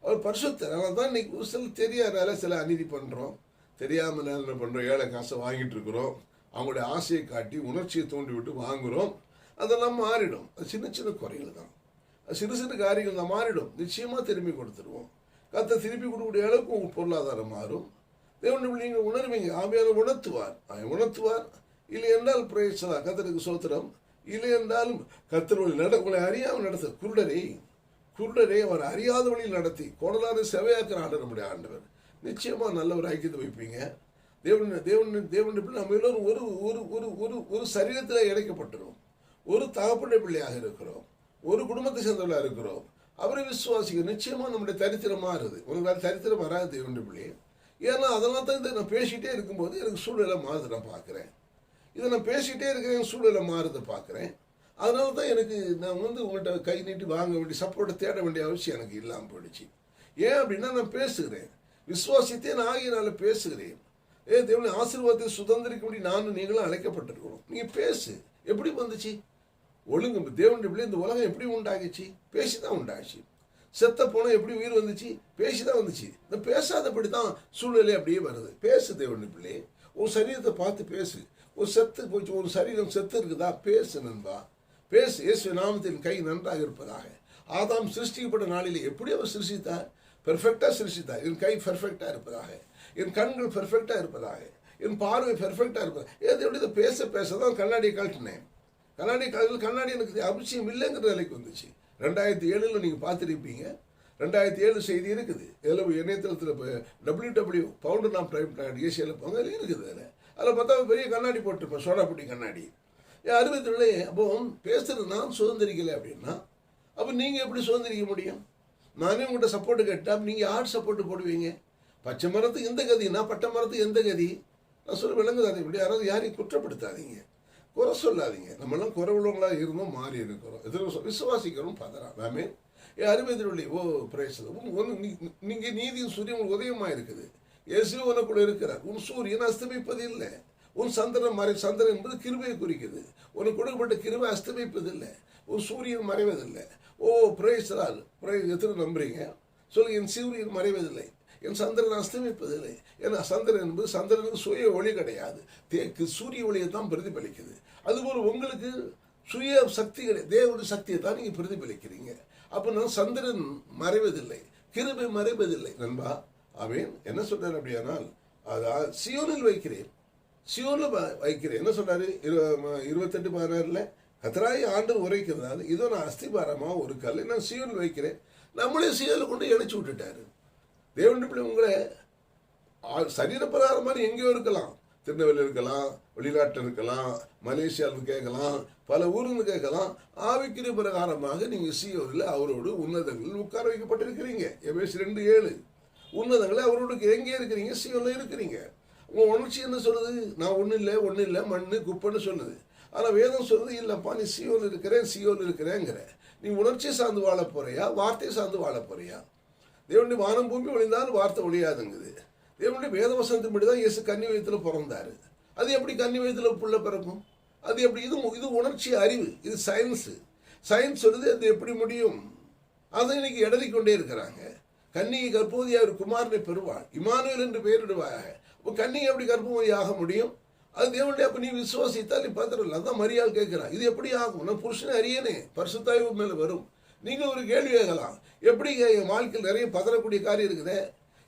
அவர் பரிசுத்தர். அதனால தான் இன்னைக்கு சில தெரியாதனால சில அநீதி பண்ணுறோம், தெரியாமல் என்ன பண்ணுறோம், ஏழை காசை வாங்கிட்டு இருக்கிறோம், அவங்களுடைய ஆசையை காட்டி உணர்ச்சியை தூண்டி விட்டு வாங்குகிறோம். அதெல்லாம் மாறிடும். அது சின்ன சின்ன குறைகள் தான், அது சிறு சிறு காரியங்கள் தான் மாறிடும். நிச்சயமாக திரும்பி கொடுத்துருவோம். கத்தை திருப்பி கொடுக்கக்கூடிய அளவுக்கு உங்கள் பொருளாதாரம் மாறும். தேவனுடைய நீங்கள் உணர்வீங்க. ஆவியானவர் உணர்த்துவார். இல்லை என்றால் பிரேசலா, கர்த்தருக்கு சோத்திரம். இல்லை என்றாலும் கர்த்தர் உங்களை அறியாமல் நடத்த குருடரை அவர் அறியாத வழியில் நடத்தி கோடலாறு செவையாக்கிற ஆண்டவர் நம்முடைய ஆண்டவர். நிச்சயமாக நல்ல ஒரு ஐக்கியத்தை வைப்பீங்க. தேவனுடைய பிள்ளை நம்ம எல்லோரும் ஒரு ஒரு ஒரு ஒரு ஒரு சரீரத்தில் இணைக்கப்பட்டுரும். ஒரு தகப்பனுடைய பிள்ளையாக இருக்கிறோம், ஒரு குடும்பத்தை சேர்ந்தவர்களாக இருக்கிறோம். அவரை விசுவாசிக்க நிச்சயமாக நம்முடைய தரித்திரம் மாறுது. உனக்கு வேறு தரித்திரம் வராது தேவனுடைய பிள்ளையை. ஏன்னா அதெல்லாம் தான் இதை நான் பேசிகிட்டே இருக்கும்போது எனக்கு சூழ்நிலை மாறுது நான் பார்க்குறேன். இதை நான் பேசிகிட்டே இருக்கிறேன், சூழ்நிலை மாறுதை பார்க்குறேன். அதனால தான் நான் உங்கள்கிட்ட கை நீட்டி வாங்க வேண்டிய சப்போர்ட்டை தேட வேண்டிய அவசியம் எனக்கு இல்லாமல் போயிடுச்சு. ஏன் அப்படின்னா நான் பேசுகிறேன், விசுவாசித்தே நான் ஆகியனால பேசுகிறேன். தேவனுடைய ஆசீர்வாதத்தை சுதந்திரிக்கும்படி நானும் நீங்களும் அழைக்கப்பட்டிருக்கிறோம். நீங்க பேசு. எப்படி வந்துச்சு? ஒழுங்கு தேவனுடைய பிள்ளை. இந்த உலகம் எப்படி உண்டாகிச்சு? பேசிதான் உண்டாச்சு. செத்த போன எப்படி உயிர் வந்துச்சு? பேசிதான் வந்துச்சு. இந்த பேசாதபடி தான் சூழ்நிலை அப்படியே வருது. பேசு தேவனுடைய பிள்ளை. ஒரு சரீரத்தை பார்த்து பேசு. ஒரு செத்து போச்சு, ஒரு சரீரம் செத்து இருக்குதா? பேசு நண்பா, பேசு. இயேசு நாமத்தின் கை நன்றாக இருப்பதாக. ஆதாம் சிருஷ்டிக்கப்பட்ட நாளிலே எப்படி அவர் சிருஷ்டித்தார்? பெர்ஃபெக்டா சிருஷ்டித்தார். என் கை பெர்ஃபெக்டா இருப்பதாக, என் கண்கள் பெர்ஃபெக்டா இருப்பதாக, என் பார்வை பெர்ஃபெக்டா இருப்பதாக. எப்படி பேச பேசதான் கண்ணாடியை கழட்டினேன். கண்ணாடி எனக்கு அவசியம் இல்லைங்கிற நிலைக்கு வந்துச்சு. 2007 நீங்க பார்த்துருப்பீங்க. 2007 செய்தி இருக்குது. இதில் இணையதளத்தில் WW பவுண்டர் ஆஃப் டைம் ஏசியாவில் போங்க, அதில் இருக்குது. அதில் பார்த்தா பெரிய கண்ணாடி போட்டிருப்பேன், சோடாப்புட்டி கண்ணாடி. அறிவியத்திலே அப்போ பேசுறது நான் சுதந்திரிக்கலை அப்படின்னா அப்போ நீங்கள் எப்படி சுதந்திரிக்க முடியும்? நானே உங்கள்கிட்ட சப்போர்ட்டு கேட்டால் நீங்கள் யார் சப்போர்ட்டு போடுவீங்க? பச்சை மரத்துக்கு எந்த கதினா பட்டை மரத்துக்கு எந்த கதி? நான் சொல்ல விளங்குதாதே. இப்படி யாராவது யாரையும் குற்றப்படுத்தாதீங்க, குறை சொல்லாதீங்க. நம்மளாம் குறை உள்ளவங்களாக இருந்தோம், மாறி இருக்கிறோம், எதிர்ப்பு விசுவாசிக்கிறோம். பதறாம் நாமே அறிவியத்திலே நீங்கள் நீதியின் சூரியன் உதயமாக இருக்குது. இயேசு உனக்குள்ள இருக்கிறார். உன் சூரியன் அஸ்தமிப்பது இல்லை. உன் சந்திரன் சந்திரன் என்பது கிருபையை குறிக்குது. உனக்கு கொடுக்கப்பட்ட கிருபை அஸ்தமிப்பதில்லை. உன் சூரியன் மறைவதில்லை. பிரேசலால் எத்தனை நம்புறீங்க சொல்லுங்க? என் சூரியன் மறைவதில்லை, என் சந்திரன் அஸ்தமிப்பதில்லை. ஏன்னா சந்திரன் என்பது சந்திரனுக்கு சுய ஒளி கிடையாது, சூரிய ஒளியை தான் பிரதிபலிக்குது. அதுபோல் உங்களுக்கு சுய சக்தி கிடையாது, தேவனுடைய சக்தியை தான் நீங்கள் பிரதிபலிக்கிறீங்க. அப்போ நான் சந்திரன் மறைவதில்லை, கிருபை மறைவதில்லை நண்பா. அவன் என்ன சொல்றாரு அப்படியானால், அதான் சியோனில் வைக்கிறேன், சியோனில் வைக்கிறேன். என்ன சொல்றாரு? 28:16 கர்த்தராய் ஆண்டவர் உரைக்கிறதால இதோ நான் அஸ்திபாரமா ஒரு கல்லை நான் சியோனில் வைக்கிறேன். நம்மளே சியோனில் கொண்டு இணைச்சு விட்டுட்டாரு. தேவனுடைய பிள்ளை உங்களை சரீரப்பிரகாரம் மாதிரி எங்கேயோ இருக்கலாம், திருநெல்வேலி இருக்கலாம், வெளிநாட்டில் இருக்கலாம், மலேசியாவில் கேட்கலாம், பல ஊர்ந்து கேட்கலாம். ஆவிக்குரிய பிரகாரமாக நீங்கள் சியோனில் அவரோடு உன்னதங்களில் உட்கார வைக்கப்பட்டிருக்கிறீங்க. எபேசியர் 2:7 உன்னதங்களை அவரோடு எங்கே இருக்கிறீங்க? சியோனில் இருக்கிறீங்க. உங்கள் உணர்ச்சி என்ன சொல்லுது? நான் ஒன்றும் இல்லை மண்ணு குப்பைன்னு சொல்லுது. ஆனால் வேதம் சொல்லுது, இல்லைப்பா நீ சியோன் இருக்கிறேங்கிற. நீ உணர்ச்சியை சார்ந்து வாழ போறியா, வார்த்தையை சார்ந்து வாழ போறியா? தேவனுடைய வானம் பூமி ஒழிந்தாலும் வார்த்தை ஒழியாதுங்குது. தேவனுடைய வேத வசனத்தின்படி தான் இயேசு கன்னி வயத்தில் பிறந்தாரு. அது எப்படி கன்னி வயத்தில் புள்ள பிறக்கும்? அது எப்படி? இது உணர்ச்சி அறிவு, இது சயின்ஸ் சொல்லுது. அது எப்படி முடியும்? அதை இன்னைக்கு இடறிக்கொண்டே இருக்கிறாங்க. கன்னிகை கர்ப்பவதியா ஒரு குமாரனை பெறுவாள், இமானுவேல் என்று பெயரிடுவாங்க. கன்னிகை எப்படி கர்ப்பவதி ஆக முடியும்? அது தேவனுடைய. அப்ப நீ விசுவாசித்தால் நீ பார்த்துடல. அதான் மரியாள் கேட்கிறான், இது எப்படி ஆகும்? நான் புருஷனை அறியனே, பரிசுத்தாய்வு மேல வரும். நீங்க ஒரு கேள்வி கேட்கலாம், எப்படி என் வாழ்க்கையில் நிறைய பதறக்கூடிய காரியம் இருக்குதே,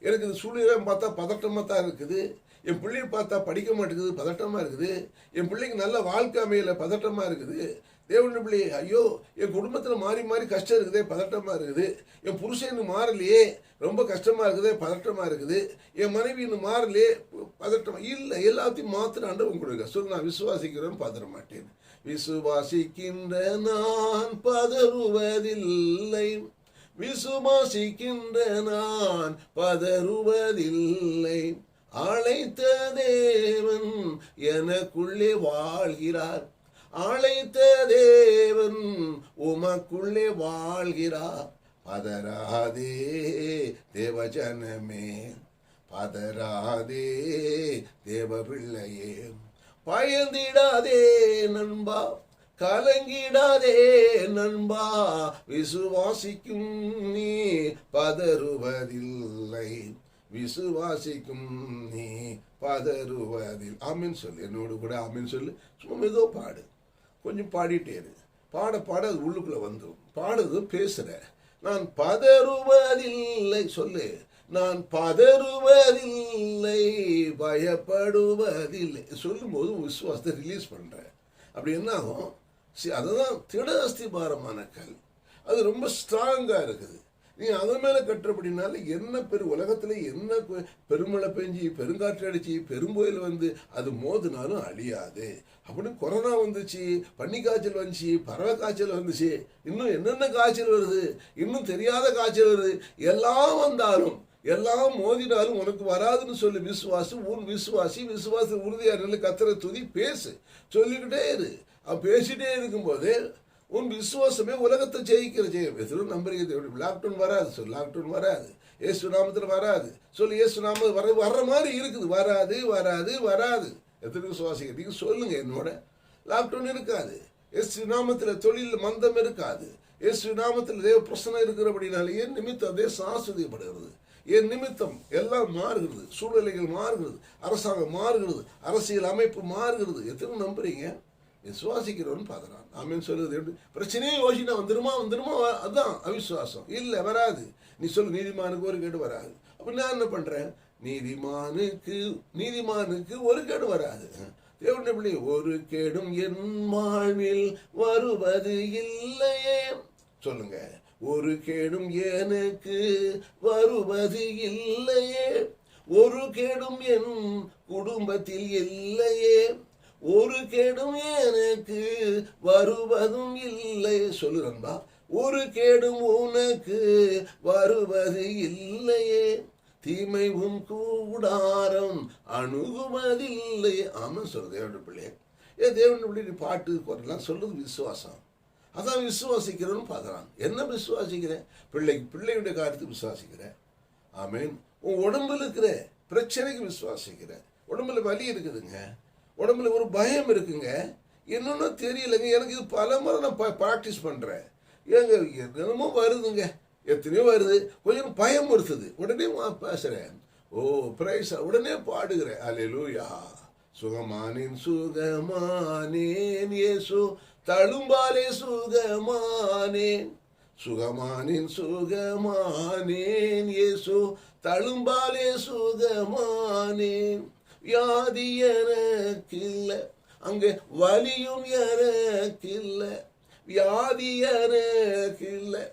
எனக்கு இந்த சூழ்நிலை பார்த்தா பதட்டமா தான் இருக்குது, என் பிள்ளையை பார்த்தா படிக்க மாட்டேங்குது பதட்டமா இருக்குது, என் பிள்ளைக்கு நல்ல வாழ்க்கை அமையல பதட்டமா இருக்குது, தேவனுடைய பிள்ளையே ஐயோ என் குடும்பத்தில் மாறி மாறி கஷ்டம் இருக்குதே பதட்டமா இருக்குது, என் புருஷன் மாறலையே ரொம்ப கஷ்டமா இருக்குதே பதட்டமா இருக்குது, என் மனைவி இன்னும் மாறலையே பதட்டமா இல்லை. எல்லாத்தையும் மாத்திராண்டு உங்களுக்கு சொல்லு, நான் விசுவாசிக்கிறேன்னு பதற மாட்டேன். விசுவாசிக்கின்ற நான் பதறுவதில்லை, விசுவாசிக்கின்ற நான் பதறுவதில்லை. அழைத்த தேவன் எனக்குள்ளே வாழ்கிறார், அழைத்த தேவன் உமக்குள்ளே வாழ்கிறார். பதராதே தேவஜனமே, பதராதே தேவ பிள்ளையே, பயந்திடாதே நண்பா, கலங்கிடாதே நண்பா, விசுவாசிக்கும் நீ பதறுவதில்லை, விசுவாசிக்கும் நீ பதறுவதில். ஆமீன் சொல்லு, என்னோடு கூட ஆமீன் சொல்லு. சும்மா ஏதோ பாடு, கொஞ்சம் பாடிட்டே இரு. பாட பாட அது உள்ளுக்குள்ள வந்துடும். பாடுது பேசுற, நான் பதறுவதில்லை சொல்லு, நான் பதறுவதில்லை பயப்படுவதில்லை சொல்லும்போது விசுவாசத்தை ரிலீஸ் பண்ற. அப்படி என்ன ஆகும்? அதுதான் திட அஸ்திபாரமான கல். அது ரொம்ப ஸ்ட்ராங்கா இருக்குது. நீ அதன் மேல கட்டுறபடினால என்ன உலகத்துல என்ன பெருமழை பெஞ்சு பெருங்காற்று அடிச்சு பெரும்புயல் வந்து அது மோதினாலும் அழியாது. அப்படின்னு கொரோனா வந்துச்சு, பன்னி காய்ச்சல் வந்துச்சு, பறவை காய்ச்சல் வந்துச்சு, இன்னும் என்னென்ன காய்ச்சல் வருது, இன்னும் தெரியாத காய்ச்சல் வருது. எல்லாம் வந்தாலும் எல்லாம் மோதினாலும் உனக்கு வராதுன்னு சொல்லி உன் விசுவாசி உறுதியாக கத்தரை துதி பேசு, சொல்லிக்கிட்டே இரு. பேசிட்டே இருக்கும்போது உன் விசுவாசமே உலகத்தை ஜெயிக்கிற ஜெயம். எதிரும் நம்புறீங்க. லாக்டவுன் வராது சொல்லு, லாக்டவுன் வராது. இயேசு நாமத்தில் வராது சொல்லு. இயேசு நாம வர்ற மாதிரி இருக்குது. வராது வராது வராது. எத்தனை விசுவாசிங்க நீங்க சொல்லுங்க என்னோட. லாக்டவுன் இருக்காது. இயேசு நாமத்தில் தொழில் மந்தம் இருக்காது. இயேசு நாமத்தில் தேவ பிரசனம் இருக்கிறபடினாலே என் நிமித்தம் தேசம் ஆஸ்வதிக்கப்படுகிறது. என் நிமித்தம் எல்லாம் மாறுகிறது. சூழ்நிலைகள் மாறுகிறது. அரசாங்கம் மாறுகிறது. அரசியல் அமைப்பு மாறுகிறது. எத்தனை நம்புறீங்க? விசுவாசிக்கிறவன் பார்க்குறான். ஆமேன்னு சொல்லுறது எப்படி? பிரச்சனையே யோசினா வந்துருமா அதுதான் அவிசுவாசம். இல்லை வராது. நீ சொல்லு நீதிமானுக்கு ஒரு கேடு வராது. அப்ப நான் என்ன பண்றேன்? நீதிமானுக்கு ஒரு கேடு வராது. தேவனுடைய பிள்ளை ஒரு கேடும் என் வாழ்வில் வருவது இல்லையே. சொல்லுங்க. ஒரு கேடும் எனக்கு வருவது இல்லையே. ஒரு கேடும் என் குடும்பத்தில் இல்லையே. ஒரு கேடும் எனக்கு வருவதும் இல்லை. சொல்லு நண்பா. ஒரு கேடும் உனக்கு வருவது இல்லையே. தீமை உன் கூடாரம் அணுகுவதில்லை. ஆமா சொல்லு தேவனுடைய பிள்ளை. தேவனுடைய பிள்ளை நீ பாட்டு குரலாம் சொல்றது விசுவாசம். அதான் விசுவாசிக்கிறோன்னு பார்க்குறான். என்ன விசுவாசிக்கிறேன்? பிள்ளையுடைய காரியத்துக்கு விசுவாசிக்கிறேன். ஆமேன். உன் உடம்புல இருக்கிற பிரச்சனைக்கு விசுவாசிக்கிறேன். உடம்புல வலி இருக்குதுங்க. உடம்புல ஒரு பயம் இருக்குங்க. என்னன்னு தெரியலங்க. எனக்கு இது பல முறை நான் ப்ராக்டிஸ் பண்ணுறேன். ஏங்க என்னமோ வருதுங்க. எத்தனையோ வருது. கொஞ்சம் பயம் வருது. உடனே பேசுகிறேன். ஓ பிரைஸ். உடனே பாடுகிறேன். அல்லேலூயா. சுகமானேன் சுகமானேன் இயேசு தழும்பாலே சுகமானேன். சுகமானேன் சுகமானேன் இயேசு தழும்பாலே சுகமானேன். வியாதி எனக்கில்லை. அங்கே வலியும் எனக்கில்லை. வியாதி எனக்கில்லை.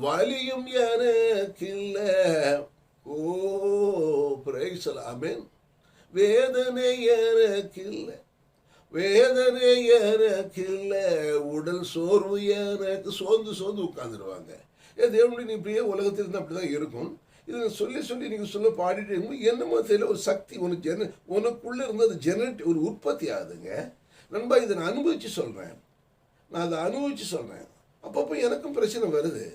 வலியும் எனக்கில்லை. ஓ பிரைஸ் ஆமென். வேதனை எனக்கில்லை. வேதனை எனக்கில்லை. உடல் சோர்வு எனக்கு. சோர்ந்து உட்காந்துருவாங்க. தேவனுடைய நீ இப்படியே உலகத்தில் இருந்து அப்படிதான் இருக்கும். இதை சொல்லி நீங்கள் சொல்ல பாடிட்டு என்னமோ தெரியல. ஒரு சக்தி உனக்குள்ள இருந்து அது ஜெனரேட் ஒரு உற்பத்தி ஆகுதுங்க. நண்பா இதை நான் அனுபவிச்சு சொல்கிறேன். நான் அதை அனுபவிச்சு சொல்கிறேன். அப்பப்போ எனக்கும் பிரச்சனை வருது.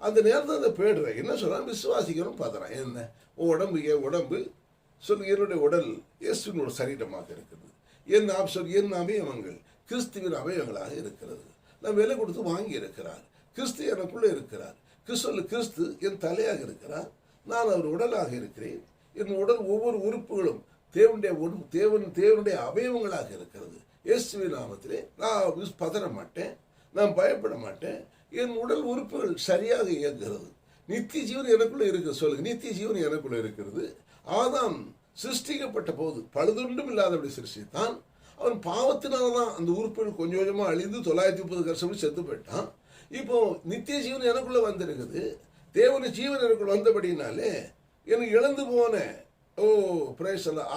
அந்த நேரத்தில் அதை போயிடுறேன். என்ன சொல்கிறேன்? விசுவாசிக்கணும் பார்க்குறேன். என்ன உடம்பு என் உடம்பு சொல்லு. என்னுடைய உடல் இயேசுவினோட சரீரமாக இருக்குது. என் அவயவங்கள் கிறிஸ்துவின் அவயவங்களாக இருக்கிறது. நான் விலை கொடுத்து வாங்கி இருக்கிறார். கிறிஸ்து எனக்குள்ளே இருக்கிறார். கிறிஸ்து என் தலையாக இருக்கிறார். நான் அவர் உடலாக இருக்கிறேன். என் உடல் ஒவ்வொரு உறுப்புகளும் தேவனுடைய அவயவங்களாக இருக்கிறது. இயேசுவின் நாமத்திலே நான் பதற மாட்டேன். நான் பயப்பட மாட்டேன். என் உடல் உறுப்புகள் சரியாக இயங்குகிறது. நித்திய ஜீவன் எனக்குள்ளே இருக்கிறது. சொல்லுங்க. நித்திய ஜீவன் எனக்குள்ளே இருக்கிறது. ஆதாம் சிருஷ்டிக்கப்பட்ட போது பழுதுண்டும் இல்லாதபடி சிருஷ்டித்தான். அவன் பாவத்தினால்தான் அந்த உறுப்புகள் கொஞ்சம் கொஞ்சமாக அழிந்து 930 வருஷம் செத்து போயிட்டான். இப்போ நித்திய ஜீவன் எனக்குள்ள வந்திருக்குது. தேவனுடைய ஜீவன் எனக்குள்ள வந்தபடினாலே எனக்கு இழந்து போன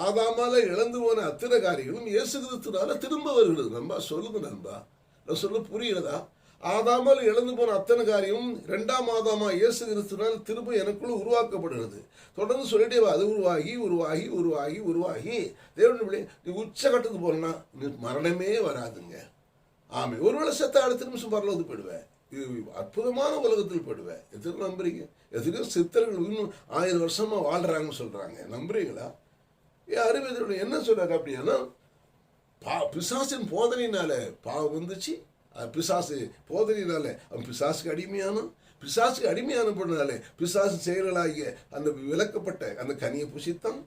ஆதாமால இழந்து போன அத்தனை காரியங்களும் இயேசு கிறிஸ்துனால திரும்ப வருகிறது. நண்பா சொல்லுங்க நண்பா. நான் சொல்ல புரியுறதா? ஆதாமால் இழந்து போன அத்தனை காரியம் 2ஆம் ஆதாமா இயேசு கிறிஸ்துனால் திரும்ப எனக்குள்ள உருவாக்கப்படுகிறது. தொடர்ந்து சொல்லிட்டே அது உருவாகி உருவாகி உருவாகி உருவாகி தேவனுடைய நீ உச்சகட்டத்துக்கு போனா மரணமே வராதுங்க. ஆமே. ஒருவேளை செத்த அடுத்த நிமிஷம் பரலோகத்துக்கு போயிடுவேன். இது அற்புதமான உலகத்தில் போயிடுவேன். எத்தனை நம்புறீங்க? எத்தனையோ சித்தர்கள் இன்னும் 1000 வருஷமா வாழ்றாங்கன்னு சொல்றாங்க. நம்புறீங்களா? அறிவியல் என்ன சொல்றாரு அப்படின்னா, பிசாசின் போதனையினால பாவம் வந்துச்சு. பிசாசு போதனையினால அவன் பிசாசுக்கு அடிமையான போனாலே பிசாசு செயலாகிய அந்த விளக்கப்பட்ட அந்த கனியை புசித்தான்.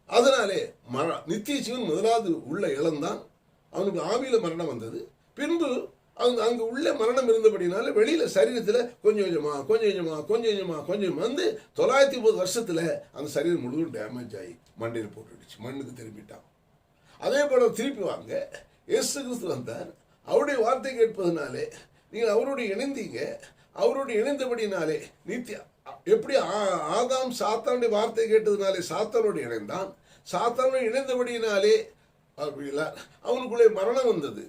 அதனாலே நித்திய ஜீவன் முதலாவது உள்ள இழந்தான். அவனுக்கு ஆவியில மரணம் வந்தது. பின்பு அங்க உள்ள மரணம் இருந்தபடினால வெளியில சரீரத்துல கொஞ்சம் வந்து 930 வருஷத்துல அந்த சரீரம் முழுவதும் டேமேஜ் ஆகி மண்டையில் போட்டுடுச்சு. மண்ணுக்கு திரும்பிட்டான். அதே போல திருப்பி வாங்க. இயேசு கிறிஸ்து வந்தார். அவருடைய வார்த்தை கேட்பதனாலே நீங்கள் அவரோடு இணைந்தீங்க. அவரோடு இணைந்தபடினாலே நித்திய எப்படி ஆதாம் சாத்தானுடைய வார்த்தை கேட்டதுனாலே சாத்தானோடு இணைந்தான். சாத்தானோடு இணைந்தபடினாலே அவனுக்குள்ளே மரணம் வந்தது.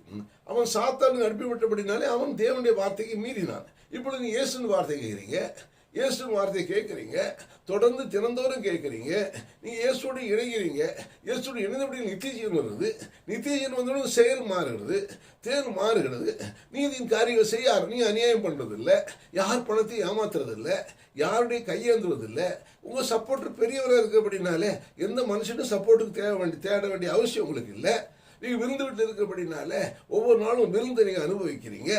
அவன் சாத்தானுக்கு அனுப்பிவிட்டபடினாலே அவன் தேவனுடைய வார்த்தைக்கு மீறினான். இப்பொழுது நீ இயேசுன்னு வார்த்தை கேட்கிறீங்க. இயேசுவின் வார்த்தையை கேட்குறீங்க, தொடர்ந்து தினந்தோறும் கேட்குறீங்க, நீங்கள் இயேசுவோடு இணைகிறீங்க, இயேசுவோடு இணைந்தபடி நித்திய ஜீவன் வருது, நித்திய ஜீவன் வந்தோட செயல் மாறுகிறது, தேர்வு மாறுகிறது, நீதியின் காரியங்கள் செய்ய நீ அநியாயம் பண்ணுறதில்லை, யார் பணத்தை ஏமாத்துறதில்லை, யாருடைய கையேந்துவதில்லை, உங்கள் சப்போர்ட்டர் பெரியவராக இருக்கு அப்படின்னாலே எந்த மனுஷனும் சப்போர்ட்டுக்கு தேட வேண்டிய அவசியம் உங்களுக்கு இல்லை. நீங்கள் விருந்து வீட்டில் இருக்கிறபடினால ஒவ்வொரு நாளும் விருந்து நீங்கள் அனுபவிக்கிறீங்க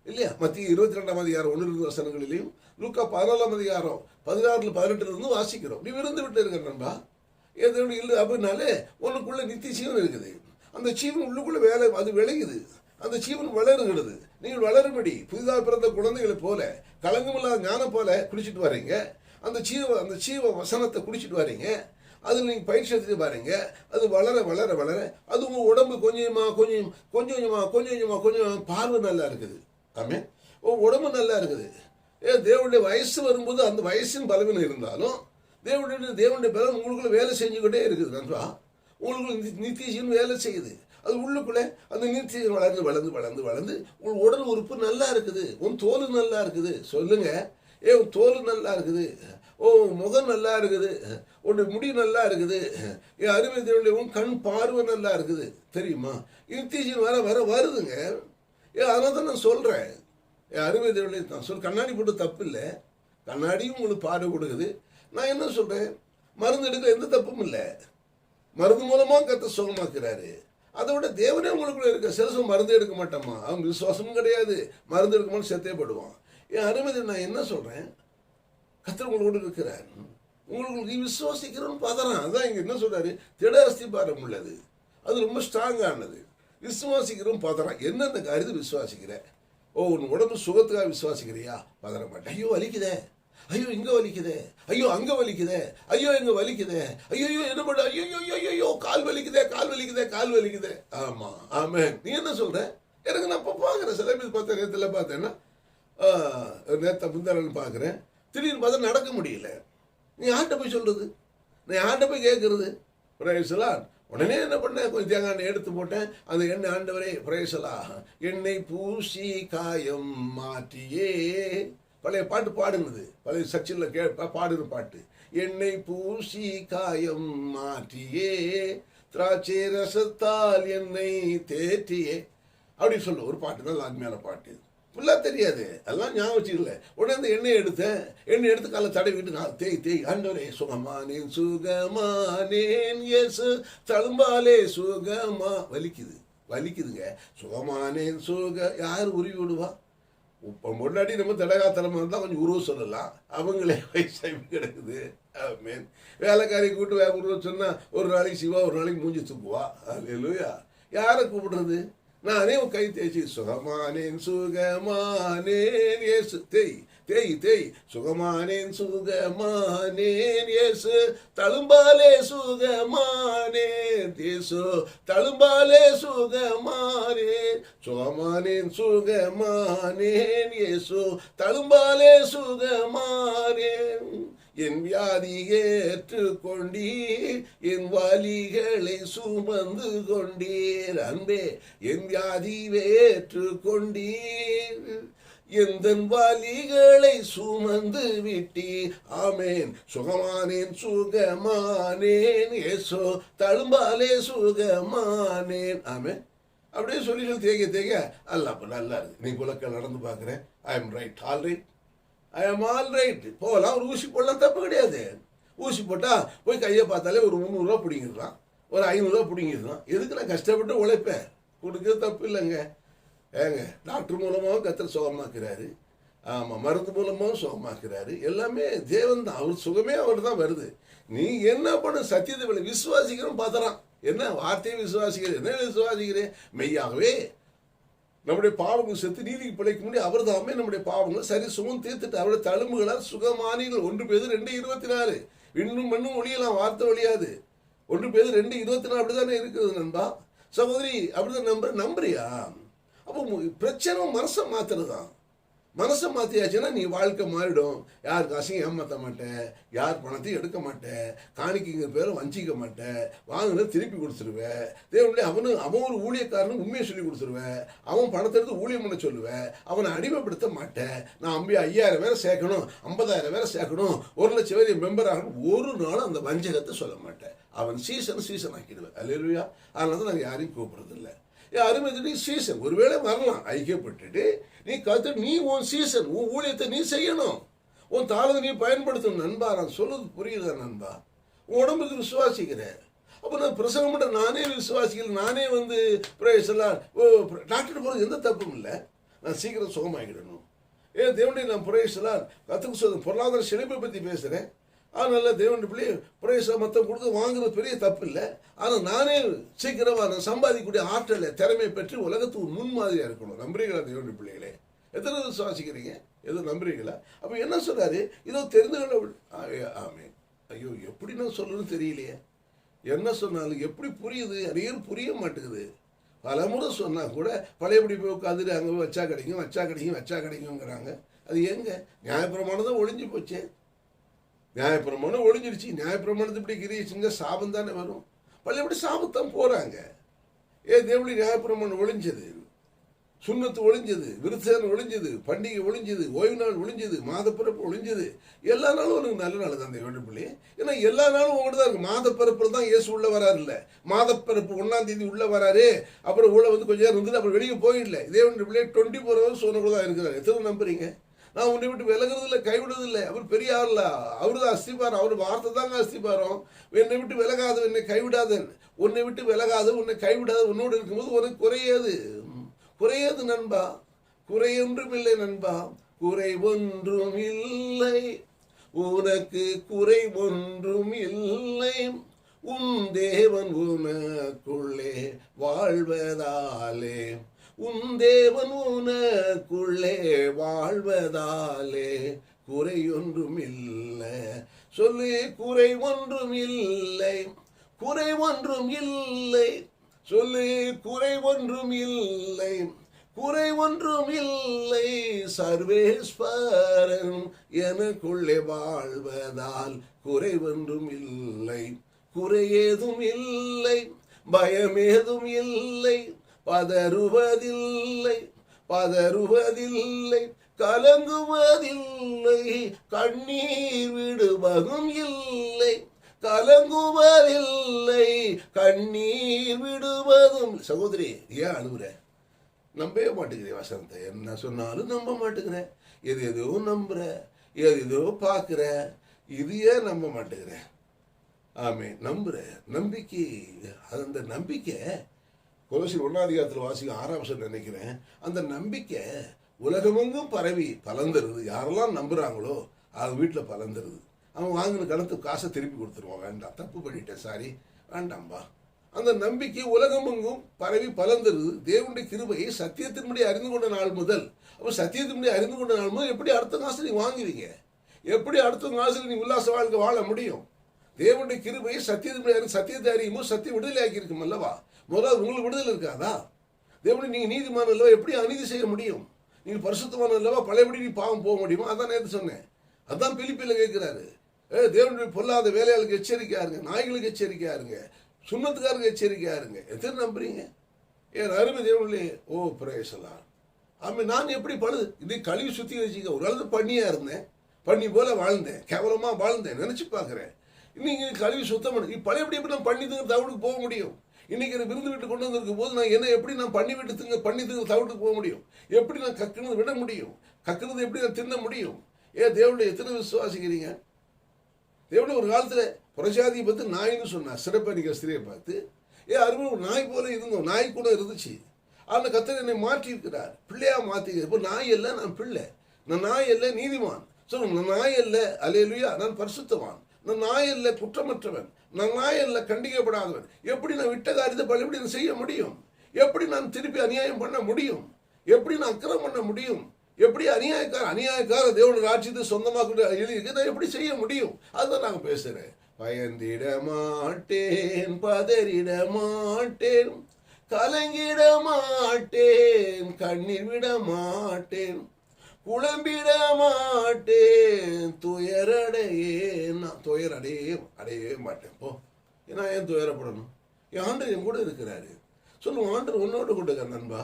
இல்லையா? மத்திய 22ஆம் அதிகாரம் 1 வசனங்களிலையும் லூக்கா 14ஆம் அதிகாரம் 16-18 வாசிக்கிறோம். நீ விருந்து வீட்டில் இருக்கிற நண்பா எதோட இல்லை அப்படின்னாலே உனக்குள்ள நித்திய ஜீவன் இருக்குது. அந்த ஜீவன் உள்ளுக்குள்ள அது விளையுது, அந்த ஜீவன் வளருகிறது. நீங்கள் வளரும்படி புதிதாக பிறந்த குழந்தைகளை போல கலங்கமில்லாத ஞானம் போல குடிச்சிட்டு வர்றீங்க. அந்த ஜீவ வசனத்தை குடிச்சிட்டு வர்றீங்க. அதில் நீங்கள் பயிற்சி எடுத்துட்டு பாருங்க. அது வளர வளர வளர அது உங்கள் உடம்பு கொஞ்சம் பார்வை நல்லா இருக்குது. ஆமே, உடம்பு நல்லா இருக்குது. தேவனுடைய வயசு வரும்போது அந்த வயசின் பலவீனம் இருந்தாலும் தேவனுடைய பலன் உங்களுக்குள்ள வேலை செஞ்சுக்கிட்டே இருக்குது நண்பா. உங்களுக்கு நித்தியம் வேலை செய்யுது. அது உள்ளுக்குள்ளே அந்த நித்தியம் வளர்ந்து வளர்ந்து வளர்ந்து வளர்ந்து உங்கள் உடல் உறுப்பு நல்லா இருக்குது. உன் தோல் நல்லா இருக்குது. சொல்லுங்க, உன் தோல் நல்லா இருக்குது, முகம் நல்லா இருக்குது, உன்னுடைய முடி நல்லா இருக்குது, அருமை தேவனுடைய உன் கண் பார்வை நல்லா இருக்குது. தெரியுமா? நித்தியம் வர வர வருதுங்க. அதனால தான் நான் சொல்கிறேன், அருமை தேவனுடைய நான் கண்ணாடி போட்டு தப்பு இல்லை, கண்ணாடியும் உங்களுக்கு பார்வை கொடுக்குது. நான் என்ன சொல்கிறேன், மருந்து எடுக்க எந்த தப்பும் இல்லை. மருந்து மூலமாக கத்த சுகமாக்குறாரு. அதை விட தேவனே உங்களுக்குள்ள இருக்க. சிலசம் மருந்து எடுக்க மாட்டோமா, அவங்க விசுவாசமும் கிடையாது, மருந்து எடுக்க மாட்டோம், செத்தேப்படுவான். அருமை நான் என்ன சொல்கிறேன், கத்தர் உங்களோடு இருக்கிறார். உங்களுக்கு விசுவாசிக்கிறோன்னு பார்த்துறான். அதான் இங்கே என்ன சொல்கிறாரு, திட அஸ்திபாரம் உள்ளது, அது ரொம்ப ஸ்ட்ராங்கானது. விசுவாசிக்கிறோம் பார்த்துறான். என்னென்ன காரியத்தை விசுவாசிக்கிறேன்? உன் உடம்பு சுகத்துக்காக விசுவாசிக்கிறியா? பதற மாட்டேன். ஐயோ வலிக்குதே, ஐயோ இங்கே வலிக்குதே, ஐயோ அங்கே வலிக்குதே, ஐயோ இங்கே வலிக்குதே, ஐயோ என்ன பண்ண, ஐயோ கால் வலிக்குதே. ஆமாம் ஆமாம். நீ என்ன சொல்கிற? எனக்கு நான் இப்போ பார்க்குறேன், சில பேர் பார்த்தேன், நேரத்தில் பார்த்தேன்னா முந்தானு பார்க்குறேன், திடீர்னு பார்த்தா நடக்க முடியல. நீ யார்கிட்ட போய் சொல்கிறது? நான் யார்கிட்ட போய் கேட்குறது? பிரேசலான். உடனே என்ன பண்ணேன், கொஞ்சம் தேங்காய் எண்ணெய் எடுத்து போட்டேன். அந்த எண்ணெய் ஆண்டவரே பிரேசலா எண்ணெய் பூசி காயம் மாற்றியே. பழைய பாட்டு பாடுனது, பழைய சர்ச்சில் பாடுன பாட்டு. எண்ணெய் பூசி காயம் மாற்றியே, திராட்சை ரசத்தால் எண்ணெய் தேற்றியே அப்படின்னு சொல்ல ஒரு பாட்டு தான். அருமையான பாட்டு. ஃபுல்லாக தெரியாது, அதெல்லாம் ஞாபகம் வச்சுக்கல. உடனே அந்த எண்ணெய் எடுத்து காலை தடவிட்டு நான் தேய் ஆண்டவரே சுகமானேன் இயேசு தழும்பாலே சுகமா. வலிக்குதுங்க. சுகமானேன் யார் உருவி விடுவா? இப்போ முன்னாடி நம்ம தடகாத்தலமாக இருந்தால் கொஞ்சம் உருவ சொல்லலாம், அவங்களே வயசாகி கிடக்குது. மீன் வேலைக்காரி கூட்டு உருவ சொன்னால் ஒரு நாளைக்கு சிவா, ஒரு நாளைக்கு மூஞ்சி துப்புவா. அல்லேலூயா. யாரை கூப்பிடுறது? நானே கை தேய்ச்சி சுகமானேன் இயேசு தேய் சுகமானேன் இயேசு தழும்பாலே சுகமானேன் இயேசு தழும்பாலே சுகமானேன் இயேசு தழும்பாலே சுகமானேன். என் வியாதி ஏற்றுக்கொண்டீர், என் வலிகளை சுமந்து கொண்டீர். அன்பே என் வியாதி ஏற்றுக்கொண்டீர், எந்த வலிகளை சுமந்து விட்டீர். ஆமேன். சுகமானேன் இயேசு தழும்பாலே சுகமானேன். ஆமேன். அப்படியே சொல்லி தேய்க்க அல்ல அப்போ நல்லா இருக்கு. நீ குலக்க நடந்து பார்க்குறேன். I am right, all right. போகலாம், ஒரு ஊசி போடலாம், தப்பு கிடையாது. ஊசி போட்டால் போய் கையை பார்த்தாலே ஒரு 300 பிடிங்கிடலாம், ஒரு 500 பிடிங்கிடலாம். எதுக்கு நான் கஷ்டப்பட்டு உழைப்பேன்? கொடுக்குறது தப்பு இல்லைங்க. டாக்டர் மூலமாக கத்தர் சுகமாக்குறாரு. ஆமாம், மருந்து மூலமாகவும் சுகமாக்குறாரு. எல்லாமே தேவன் தான். அவர் சுகமே அவர் தான் வருது. நீ என்ன பண்ண? சத்தியத்தை விசுவாசிக்கிறோம் பார்த்துறான். என்ன வார்த்தையை விசுவாசிக்கிறேன்? என்ன விசுவாசிக்கிறேன்? மெய்யாகவே நம்முடைய பாவங்கள் செத்து நீதிக்கு பிழைக்க முடியும். அவர் தாமே நம்முடைய பாவங்கள் சரி சுகம் தீர்த்துட்டு அவருடைய தழும்புகளால் சுகமானீர்கள். 1 பேதுரு 2:24. இன்னும் மண்ணும் ஒழியலாம், வார்த்தை ஒழியாது. 1 பேதுரு 2:24 அப்படித்தானே இருக்குது நண்பா. சகோதரி அப்படிதான் நம்புறியா? அப்போ பிரச்சனை மனசை மாத்துறதுதான். மனசை மாற்றியாச்சுன்னா நீ வாழ்க்கை மாறிடும். யார் காசையும் ஏமாற்ற மாட்டேன், யார் பணத்தையும் எடுக்க மாட்டேன், காணிக்கைங்கிற பேரை வஞ்சிக்க மாட்டேன், வாங்கினதை திருப்பி கொடுத்துருவேன். தேவனுடைய அவன் ஒரு ஊழியக்காரனு உண்மையை சொல்லி கொடுத்துருவேன். அவன் பணத்தை எடுத்து ஊழியம் பண்ண சொல்லுவேன். அவனை அடிமைப்படுத்த மாட்டேன். நான் 5000 பேரை சேர்க்கணும், 50,000 பேரை சேர்க்கணும், 1,00,000 பேர் மெம்பர் ஆகணும், ஒரு நாளும் அந்த வஞ்சகத்தை சொல்ல மாட்டேன். அவன் சீசன் ஆக்கிடுவேன். அல்லேலூயா. அதனால தான் நாங்கள் யாரையும் கூப்பிடுறதில்லை. அருமை சீசன் ஒருவேளை வரலாம், ஐக்கியப்பட்டுட்டு நீ கத்துட்டு நீ உன் சீசன், உன் ஊழியத்தை நீ செய்யணும், உன் தாளத்தை நீ பயன்படுத்தணும். நண்பா, நான் சொல்றது புரியுதா நண்பா? உன் உடம்புக்கு விசுவாசிக்கிறேன். அப்போ நான் பிரசங்கம் பண்ண நானே விசுவாசிக்கிறேன். நானே பிரேசலாம் டாக்டர் போகிறது எந்த தப்பும் இல்லை. நான் சீக்கிரம் சுகமாகிடணும். தேவனுடைய நான் பிரேசலாம் கற்றுக்கு சொல்ல பொருளாதார செழிப்பை பற்றி பேசுகிறேன். அதனால தேவனுடைய பிள்ளை பிரேச மற்ற கொடுத்து வாங்குறது பெரிய தப்பு இல்லை. ஆனால் நானே சீக்கிரமாக நான் சம்பாதிக்கக்கூடிய ஆற்றலை திறமையை பெற்று உலகத்துக்கு முன்மாதிரியாக இருக்கணும். நம்புறீங்களா தேவனுடைய பிள்ளைகளே? எத்தனை விசுவாசிக்கிறீங்க? எதுவும் நம்புறீங்களா? அப்போ என்ன சொல்றாரு? இதோ தெரிந்து கொள்ள. ஆமே. ஐயோ, எப்படி நான் சொல்லணும்னு தெரியலையே. என்ன சொன்னாலும் எப்படி புரியுது? அனைவரும் புரிய மாட்டேங்குது. பலமுறை சொன்னால் கூட பழையபடி போய் உட்காந்துட்டு அங்கே வச்சா கிடைக்குங்கிறாங்க. அது எங்க நியாயப்பிரமாணம் தான் ஒழிஞ்சு போச்சே. நியாயப்பிரமாணம் ஒழிஞ்சிருச்சு. நியாயப்பிரமாணத்தை இப்படி கிரியை செஞ்சால் சாபம் தானே வரும். பழையபடி சாபத்தான் போகிறாங்க. தேவனுடைய நியாயப்பிரமாணம் ஒழிஞ்சது, சுண்ணத்து ஒழிஞ்சது, விருத்தசேதனம் ஒழிஞ்சது, பண்டிகை ஒழிஞ்சது, ஓய்வு நாள் ஒழிஞ்சது, மாதப்பிறப்பு ஒழிஞ்சது. எல்லா நாளும் உனக்கு நல்ல நாள் தான் தேவனுடைய பிள்ளை. ஏன்னா எல்லா நாளும் உங்கள்கிட்ட தான் இருக்கு. மாதப்பிறப்பில் தான் இயேசு உள்ள வராரு இல்லை. மாதப்பிறப்பு 1ஆம் தேதி உள்ள வராரு. அப்புறம் உள்ள கொஞ்சம் நேரம் இருந்துட்டு அப்புறம் வெளியே போயிடல. தேவனுடைய பிள்ளை 24 hours சொன்னக்கூட தான் இருக்கிறார். எத்தனை நம்புறீங்க? நான் உன்னை விட்டு விலகிறது இல்லை, கைவிடுறதில்லை. அவர் பெரிய ஆள்ல, அவரு தான் அஸ்திபாரம். அவர் வார்த்தை தாங்க அஸ்திபாரம். என்னை விட்டு விலகாது, என்னை கைவிடாதன், உன்னை விட்டு விலகாது, உன்னை கைவிடாது, உன்னோடு இருக்கும்போது உனக்கு குறையாது நண்பா. குறையொன்றும் இல்லை நண்பா, குறை ஒன்றும் இல்லை, உனக்கு குறை ஒன்றும் இல்லை. உன் தேவன் உனக்குள்ளே வாழ்வதாலே, உன் தேவன் உனக்குள்ளே வாழ்வதாலே குறையொன்றும் இல்லை. சொல்லு, குறை ஒன்றும் இல்லை, குறை ஒன்றும் இல்லை. சொல்லு, குறை ஒன்றும் இல்லை, குறை ஒன்றும் இல்லை. சர்வேஸ்வரன் எனக்குள்ளே வாழ்வதால் குறை ஒன்றும் இல்லை, குறையேதும் இல்லை, பயமேதும் இல்லை, பதறுவதில்லை, கலங்குவதில்லை, கண்ணீர் விடுவதும் இல்லை, கலங்குவதில்லை, கண்ணீர் விடுவதும். சகோதரி, ஏன் அழுகுற? நம்பவே மாட்டேங்கிறேன் வசனத்தை. என்ன சொன்னாலும் நம்ப மாட்டேங்கிறேன். எதோ நம்புற, எதோ பார்க்குற, இது ஏன் நம்ப மாட்டேங்கிறேன்? ஆமே, நம்புற நம்பிக்கை. அந்த நம்பிக்கை கொலோசியர் 1ஆம் அதிகாரத்தில் வாசிக்க 6ஆம் வசனம் நினைக்கிறேன். அந்த நம்பிக்கை உலகமெங்கும் பரவி பலந்துருது. யாரெல்லாம் நம்புறாங்களோ அது வீட்டில் பலந்துருது. அவன் வாங்கின கணத்துக்கு காசை திருப்பி கொடுத்துருவான். வேண்டாம், தப்பு பண்ணிட்டேன், சாரி, வேண்டாம்பா. அந்த நம்பிக்கை உலகமெங்கும் பரவி பலந்துருது. தேவனுடைய கிருபையை சத்தியத்தின்படி அறிந்து கொண்ட நாள் முதல். அப்போ சத்தியத்தின்படி அறிந்து கொண்ட நாள் முதல் எப்படி அடுத்த காசு நீங்க வாங்குவீங்க? எப்படி அடுத்த காசில் நீ உல்லாச வாழ்க்கை வாழ முடியும்? தேவனுடைய கிருபையை சத்தியத்தை அறியும்போது சத்தியம் விடுதலை ஆக்கி இருக்கும் அல்லவா? முதல்ல உங்களுக்கு விடுதலை இருக்காதா? தேவனுடைய நீங்க நீதிமான அல்லவா? எப்படி அநீதி செய்ய முடியும்? நீங்க பரிசுத்தமான அல்லவா? பழையபடி நீ பாவம் போக முடியுமா? அதான் நேற்று சொன்னேன். அதான் பிலிப்பில கேட்கிறாரு. தேவனுடைய பொல்லாத வேலையாளுக்கு எச்சரிக்கையா இருங்க, நாய்களுக்கு எச்சரிக்கையா இருங்க, சுண்ணத்துக்காரருக்கு எச்சரிக்கையா இருங்க. எத்தனை நம்புறீங்க? அருமை தேவனுடைய பிரேசலாம். ஆமா, நான் எப்படி பழுது இதை கழுவி சுத்தி வச்சுக்க. ஒரு காலத்து பண்ணியா இருந்தேன், பண்ணி போல வாழ்ந்தேன், கேவலமா வாழ்ந்தேன், நினைச்சு பாக்குறேன். இன்னைக்கு கழுவி சுத்தம் பண்ணு. பழையபடி எப்படி நான் பண்ணி தூங்க தவிடுக்கு போக முடியும்? இன்னைக்கு எனக்கு விருந்து வீட்டு கொண்டு வந்திருக்கும் போது நான் என்ன எப்படி நான் பண்ணி விட்டு பண்ணி தூங்க தவிடுக்கு போக முடியும்? எப்படி நான் கக்குனது விட முடியும்? கக்குனது எப்படி நான் தின்ன முடியும்? தேவனுடைய எத்தனை விசுவாசிக்கிறீங்க? தேவனுடைய ஒரு காலத்துல புரட்சாதியை பார்த்து நாயின்னு சொன்னார். சிறப்பணிக்க ஸ்திரியை பார்த்து அருமை ஒரு நாய் போல இருந்தோம். நாய் கூட இருந்துச்சு. ஆனால் கர்த்தர் என்னை மாற்றி இருக்கிறார், பிள்ளையா மாற்றி. இப்போ நாய் அல்ல, நான் பிள்ளை. நான் நாய் அல்ல, நீதிமான். சொல்லுங்க, நான் நாய் அல்ல, அல்லேலூயா, நான் பரிசுத்தவான். நான் நாய் அல்ல, குற்றமற்றவன். நான் நாய் அல்ல, கண்டிக்கப்படாதவன். எப்படி நான் விட்ட காரியத்தை பலபடி நான் செய்ய முடியும்? எப்படி நான் திருப்பி அநியாயம் பண்ண முடியும்? எப்படி நான் அக்கிரமம் பண்ண முடியும்? எப்படி அநியாயக்கார தேவனுடைய ராஜ்யத்தை சொந்தமாக நான் எப்படி செய்ய முடியும்? அதுதான் நாங்கள் பேசுறேன். பயந்திட மாட்டேன், பதறிட மாட்டேன், கலங்கிட மாட்டேன், கண்ணீர் விட மாட்டேன், குழம்பிட மாட்டேன், துயரடையே மாட்டேன். போ, நான் ஏன் துயரப்படணும்? என் ஆண்டவர் என் கூட இருக்கிறாரு. சொல்லுவோம், ஆண்டவர் உன்னோட கூட நண்பா.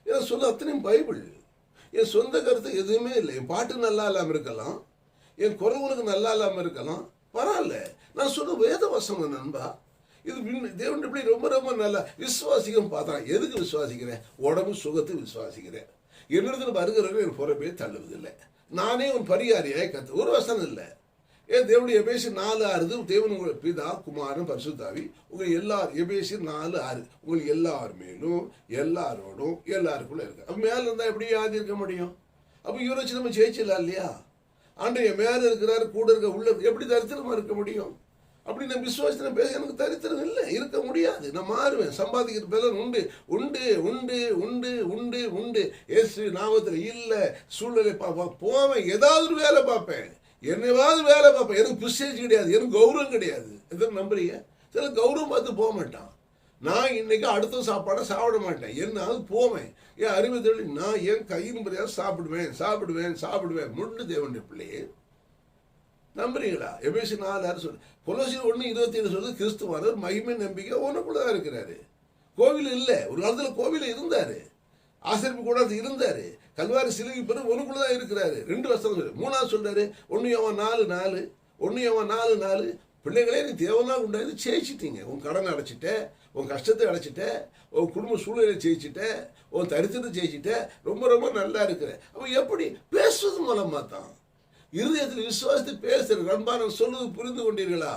ஏன்னா சொல்ல அத்தனையும் பைபிள். என் சொந்த கருத்து எதுவுமே இல்லை. என் பாட்டு நல்லா இல்லாமல் இருக்கலாம், என் குரலுக்கு நல்லா இல்லாமல் இருக்கலாம், பரவாயில்ல. நான் சொல்ல வேத வசனம் நண்பா. இது தேவன் இப்படி ரொம்ப ரொம்ப நல்லா விசுவாசிக்கும் பார்த்தா. எதுக்கு விசுவாசிக்கிறேன்? உடம்பு சுகத்துக்கு விசுவாசிக்கிறேன். என்னிடத்துல வருகிறவர்கள் என் புறப்பே தள்ளுவதில்லை. நானே உன் பரிகாரியாய் கத்து. ஒரு வசனம் இல்லை. ஏன் தேவனுடைய எபேசி 4:6 தேவன் உங்கள் பிதா குமாரன் பரிசுத்தாவி உங்கள் எல்லாரும், எபேசி 4:6 உங்கள் எல்லார் மேலும் எல்லாரோடும் எல்லாருக்குள்ள இருக்கு. அப்ப மேல இருந்தா எப்படி ஆதி இருக்க முடியும்? அப்ப இவரை வச்சு நம்ம ஜெயிச்சிடலாம் இல்லையா? ஆண்டு என் மேல இருக்கிறாரு, கூட இருக்க உள்ள எப்படி தரித்திரமா இருக்க முடியும்? அப்படி நான் விசுவாசத்தை பேச எனக்கு தரித்திரம் இல்லை, இருக்க முடியாது. நான் மாறுவேன். சம்பாதிக்கிற பலன் உண்டு உண்டு உண்டு உண்டு உண்டு உண்டு. இயேசு நாமத்தில் இல்லை சூழ்நிலை போவேன், ஏதாவது ஒரு வேலை பார்ப்பேன், என்னையாவது வேலை பார்ப்பேன். எனக்கு பிரிஸ்டேஜ் கிடையாது, எனக்கு கௌரவம் கிடையாது. எதுவும் நம்புறீங்க? சில கௌரவம் பார்த்து போக மாட்டான். நான் இன்னைக்கு அடுத்த சாப்பாடை சாப்பிட மாட்டேன், என்னாவது போவேன். என் அறிவு தொழில் நான் என் கையின் முறையாக சாப்பிடுவேன் சாப்பிடுவேன் சாப்பிடுவேன். முண்டு தேவனுடைய பிள்ளையே நம்புறீங்களா? எபேசி 4:6 சொல்லு. கொலோசியர் 1:27 சொல்லுது, கிறிஸ்துவானவர் மகிமை நம்பிக்கை உனக்குள்ளதான் இருக்கிறாரு. கோவில் இல்லை, ஒரு காலத்துல கோவில் இருந்தாரு, ஆசிரியப்பு கூட இருந்தாரு, கல்வாரி சிலுவை பிறகு உனக்குள்ளதான் இருக்கிறாரு. 2 வசனம் சொல்லு. 3வது சொல்றாரு 1 யோவான் 4:4 பிள்ளைகளே நீ தேவனா உண்டாது ஜெயிச்சிட்டீங்க. உன் கடனை அடைச்சிட்ட, உன் கஷ்டத்தை அடைச்சிட்ட, உன் குடும்ப சூழ்நிலை ஜெயிச்சிட்ட, உன் தரித்திரத்தை ஜெயிச்சிட்ட, ரொம்ப ரொம்ப நல்லா இருக்கிற. அப்ப எப்படி பேசுவது மூலமா தான் இருதயத்தில் விசுவாசத்தை பேசுற நண்பான சொல்லுவது புரிந்து கொண்டீர்களா?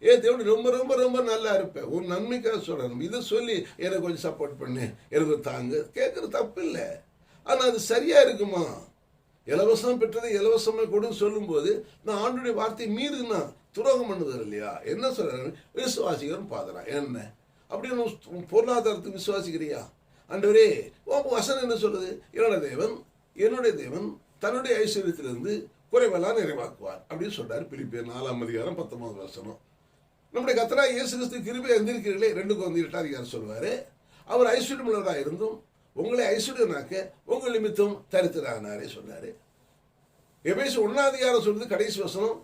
தேவன் ரொம்ப ரொம்ப ரொம்ப நல்லா இருப்பேன், உன் நன்மைக்காக சொல்லணும். இதை சொல்லி எனக்கு கொஞ்சம் சப்போர்ட் பண்ணு, எனக்கு தாங்க கேட்கறது தப்பு இல்லை. ஆனா அது சரியா இருக்குமா? இலவசம் பெற்றதை இலவசமா கொடுன்னு சொல்லும் போது நான் ஆண்டுடைய வார்த்தை மீதுனா துரோகம் பண்ணுவது இல்லையா? என்ன சொல்றாரு? விசுவாசிக்கிறோம் பாதரா என்ன அப்படின்னு பொருளாதாரத்துக்கு விசுவாசிக்கிறியா? ஆண்டவரே வசனம் என்ன சொல்லுது? என்னுடைய தேவன் தன்னுடைய ஐஸ்வர்யத்திலிருந்து குறைவெல்லாம் நிறைவாக்குவார் அப்படின்னு சொல்றாரு. பிலிப்பியர் 4:19 நம்முடைய கர்த்தராகிய இயேசு கிறிஸ்து கிருபை எந்திருக்கிறீர்களே 2 Corinthians 8 சொல்வாரு. அவர் ஐஸ்வர்யம் உள்ளவராக இருந்தும் உங்களை ஐஸ்வர்யனாக்க உங்கள் நிமித்தம் தரித்திரானாரே சொன்னாரு. எபேசு 1 சொல்றது கடைசி வசனம்,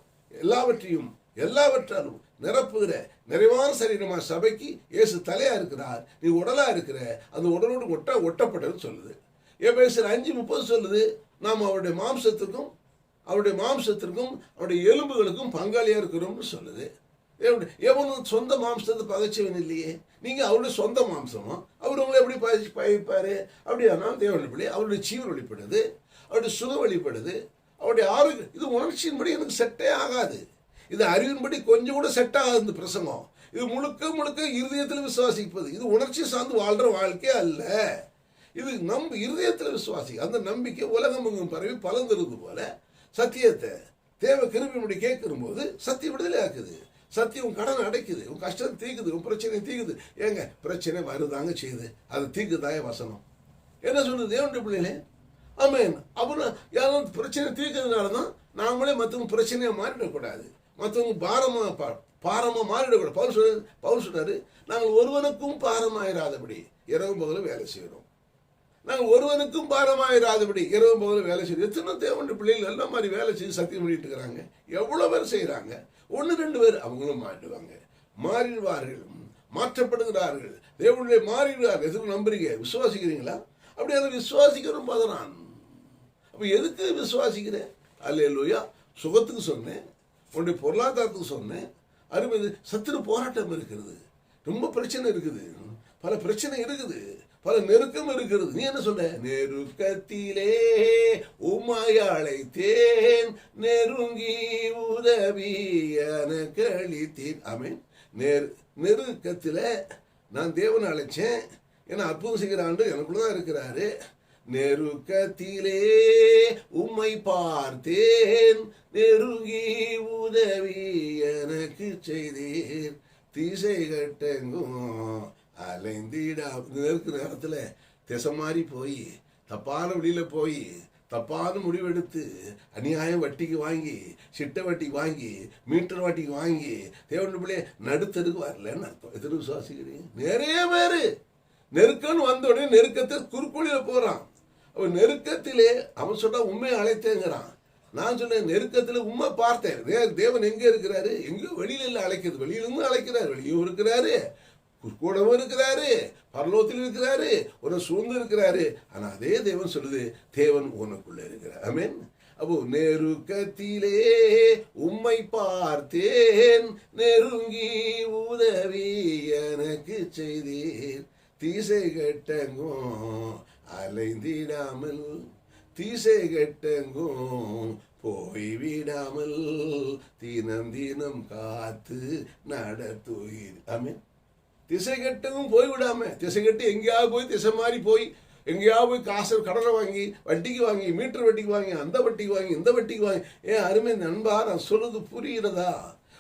எல்லாவற்றாலும் நிரப்புகிற நிறைவான சரீரமா சபைக்கு இயேசு தலையா இருக்கிறார், நீ உடலா இருக்கிற, அந்த உடலோடு ஒட்டப்பட்டதுன்னு சொல்லுது. எபேசு 5:30 சொல்லுது, நாம் அவருடைய மாம்சத்திற்கும் அவருடைய எலும்புகளுக்கும் பங்காளியா இருக்கிறோம்னு சொல்லுது. எவனும் சொந்த மாம்சத்தை பகைச்சவன் இல்லையே. நீங்க அவருடைய சொந்த மாம்சமா? அவர் உங்களை எப்படி பகைப்பாரு? அப்படியானா தேவனுடைய பிள்ளை அவருடைய ஜீவன் வெளிப்படுது, அவருடைய சுகம் வெளிப்படுது, அவருடைய ஆரோக்கியம். இது உணர்ச்சியின்படி எனக்கு செட்டே ஆகாது, இது அறிவின்படி கொஞ்சம் கூட செட் ஆகாது. இந்த பிரசங்கம் இது முழுக்க முழுக்க இருதயத்தில் விசுவாசிப்பது. இது உணர்ச்சி சார்ந்து வாழ்ற வாழ்க்கை அல்ல. இது நம் இருதயத்தில் விசுவாசி. அந்த நம்பிக்கை உலகம் பரவி பலந்திருந்தது போல சத்தியத்தை தேவை கிருபையின்படி கேட்கிற போது சத்தியம் விடுதலை ஆக்குது. சத்தியம் உன் கடனை அடைக்குது, உன் கஷ்டத்தை தீக்குது, உன் பிரச்சனை தீக்குது. ஏங்க பிரச்சனை வருதாங்க செய்யுது, அது தீக்குதாய வசனம் என்ன சொல்லுது? தேவனுடைய பிள்ளைகளே ஆமேன். அப்புறம் யாரும் பிரச்சனை தீர்க்கிறதுனால தான் நாமளே மற்றவங்க பிரச்சனையா மாறிடக்கூடாது, மற்றவங்க பாரமா மாறிடக்கூடாது. பவுல் சொல்றாரு, நாங்கள் ஒருவனுக்கும் பாரமாயிராதபடி இரவும் பகலும் வேலை செய்யறோம். நாங்கள் ஒருவனுக்கும் பாரமாயிராதபடி இரவும் பகலும் வேலை செய்யறோம். எத்தனை தேவனுடைய பிள்ளைகள் எல்லாம் மாதிரி வேலை செய்து சத்தியம் பண்ணிட்டு இருக்கிறாங்க. எவ்வளவு பேர் செய்யறாங்க? 1-2 பேர் அவங்களும் மாறிடுவார்கள், மாற்றப்படுகிறார்கள். தேவனுடைய மாறிடுவார்கள். எதுவும் நம்புறீங்க? விசுவாசிக்கிறீங்களா? அப்படி அதை விசுவாசிக்கிறோம் பதறான். அப்ப எதுக்கு விசுவாசிக்கிறேன்? அல்லேலூயா. சுகத்துக்கு சொன்னேன், உன்னுடைய பொருளாதாரத்துக்கு சொன்னேன். அருமை சத்துரு போராட்டம் இருக்கிறது, ரொம்ப பிரச்சனை இருக்குது, பல பிரச்சனை இருக்குது, பல நெருக்கம் இருக்கிறது. நீ என்ன சொன்ன? நெருக்கத்திலே உம்மை அழைத்தேன், நெருங்கி உதவி எனக்கு அளித்தேன். ஆமென். நெருக்கத்தில் நான் தேவனை அழைச்சேன், ஏன்னா அற்புதம் செய்கிற ஆண்டு எனக்குள்ளதான் இருக்கிறாரு. நெருக்கத்திலே உம்மை பார்த்தேன், நெருங்கி உதவி எனக்கு செய்தீர், திசை கட்டெங்கும் அலைந்திடா. நெருக்கிற நேரத்துல திசை மாறி போய் தப்பான வழியில போய் தப்பான முடிவெடுத்து அநியாயம் வட்டிக்கு வாங்கி, சிட்ட வட்டிக்கு வாங்கி, மீட்டர் வட்டிக்கு வாங்கி தேவனுடைய பிள்ளைய நடுத்தருக்கு வரலன்னு அர்த்தம். எத்தனை விசுவாசிக்கிறீங்க? நிறைய பேரு நெருக்கம்னு வந்த உடனே நெருக்கத்தை குறுக்கோளியில போறான். அவன் நெருக்கத்திலே அவன் சொன்னா உண்மையை அழைத்தேங்கிறான். நான் சொன்னேன் நெருக்கத்தில் உண்மை பார்த்தேன். தேவன் எங்க இருக்கிறாரு? எங்கேயோ வெளியில இல்லை அழைக்கிறது, வெளியிலிருந்து அழைக்கிறாரு. வெளியும் இருக்கிறாரு, கூடவும் இருக்கிறாரு, பரலோகத்தில் இருக்கிறாரு, உன்னை சூழ்ந்து இருக்கிறாரு. ஆனா அதே தேவன் சொல்லுது, தேவன் உனக்குள்ள இருக்கிறார். ஆமென். அப்போ நெருக்கத்திலே உம்மை பார்த்தேன், நெருங்கி உதவி எனக்கு செய்தீர், தீசை கெட்டங்கும் அலைந்திடாமல், தீசை கெட்டங்கும் போய்விடாமல், தினம் தினம் காத்து நடத்துவீர். ஆமென். திசை கெட்டவும் போய்விடாம, திசை கெட்டு எங்கேயாவது போய் திசை மாதிரி போய் எங்கேயாவது போய் காசு கடனை வாங்கி வட்டிக்கு வாங்கி மீட்டர் வட்டிக்கு வாங்கி அந்த வட்டிக்கு வாங்கி இந்த வட்டிக்கு வாங்கி, ஏன் அருமை நண்பா நான் சொல்றது புரியுறதா?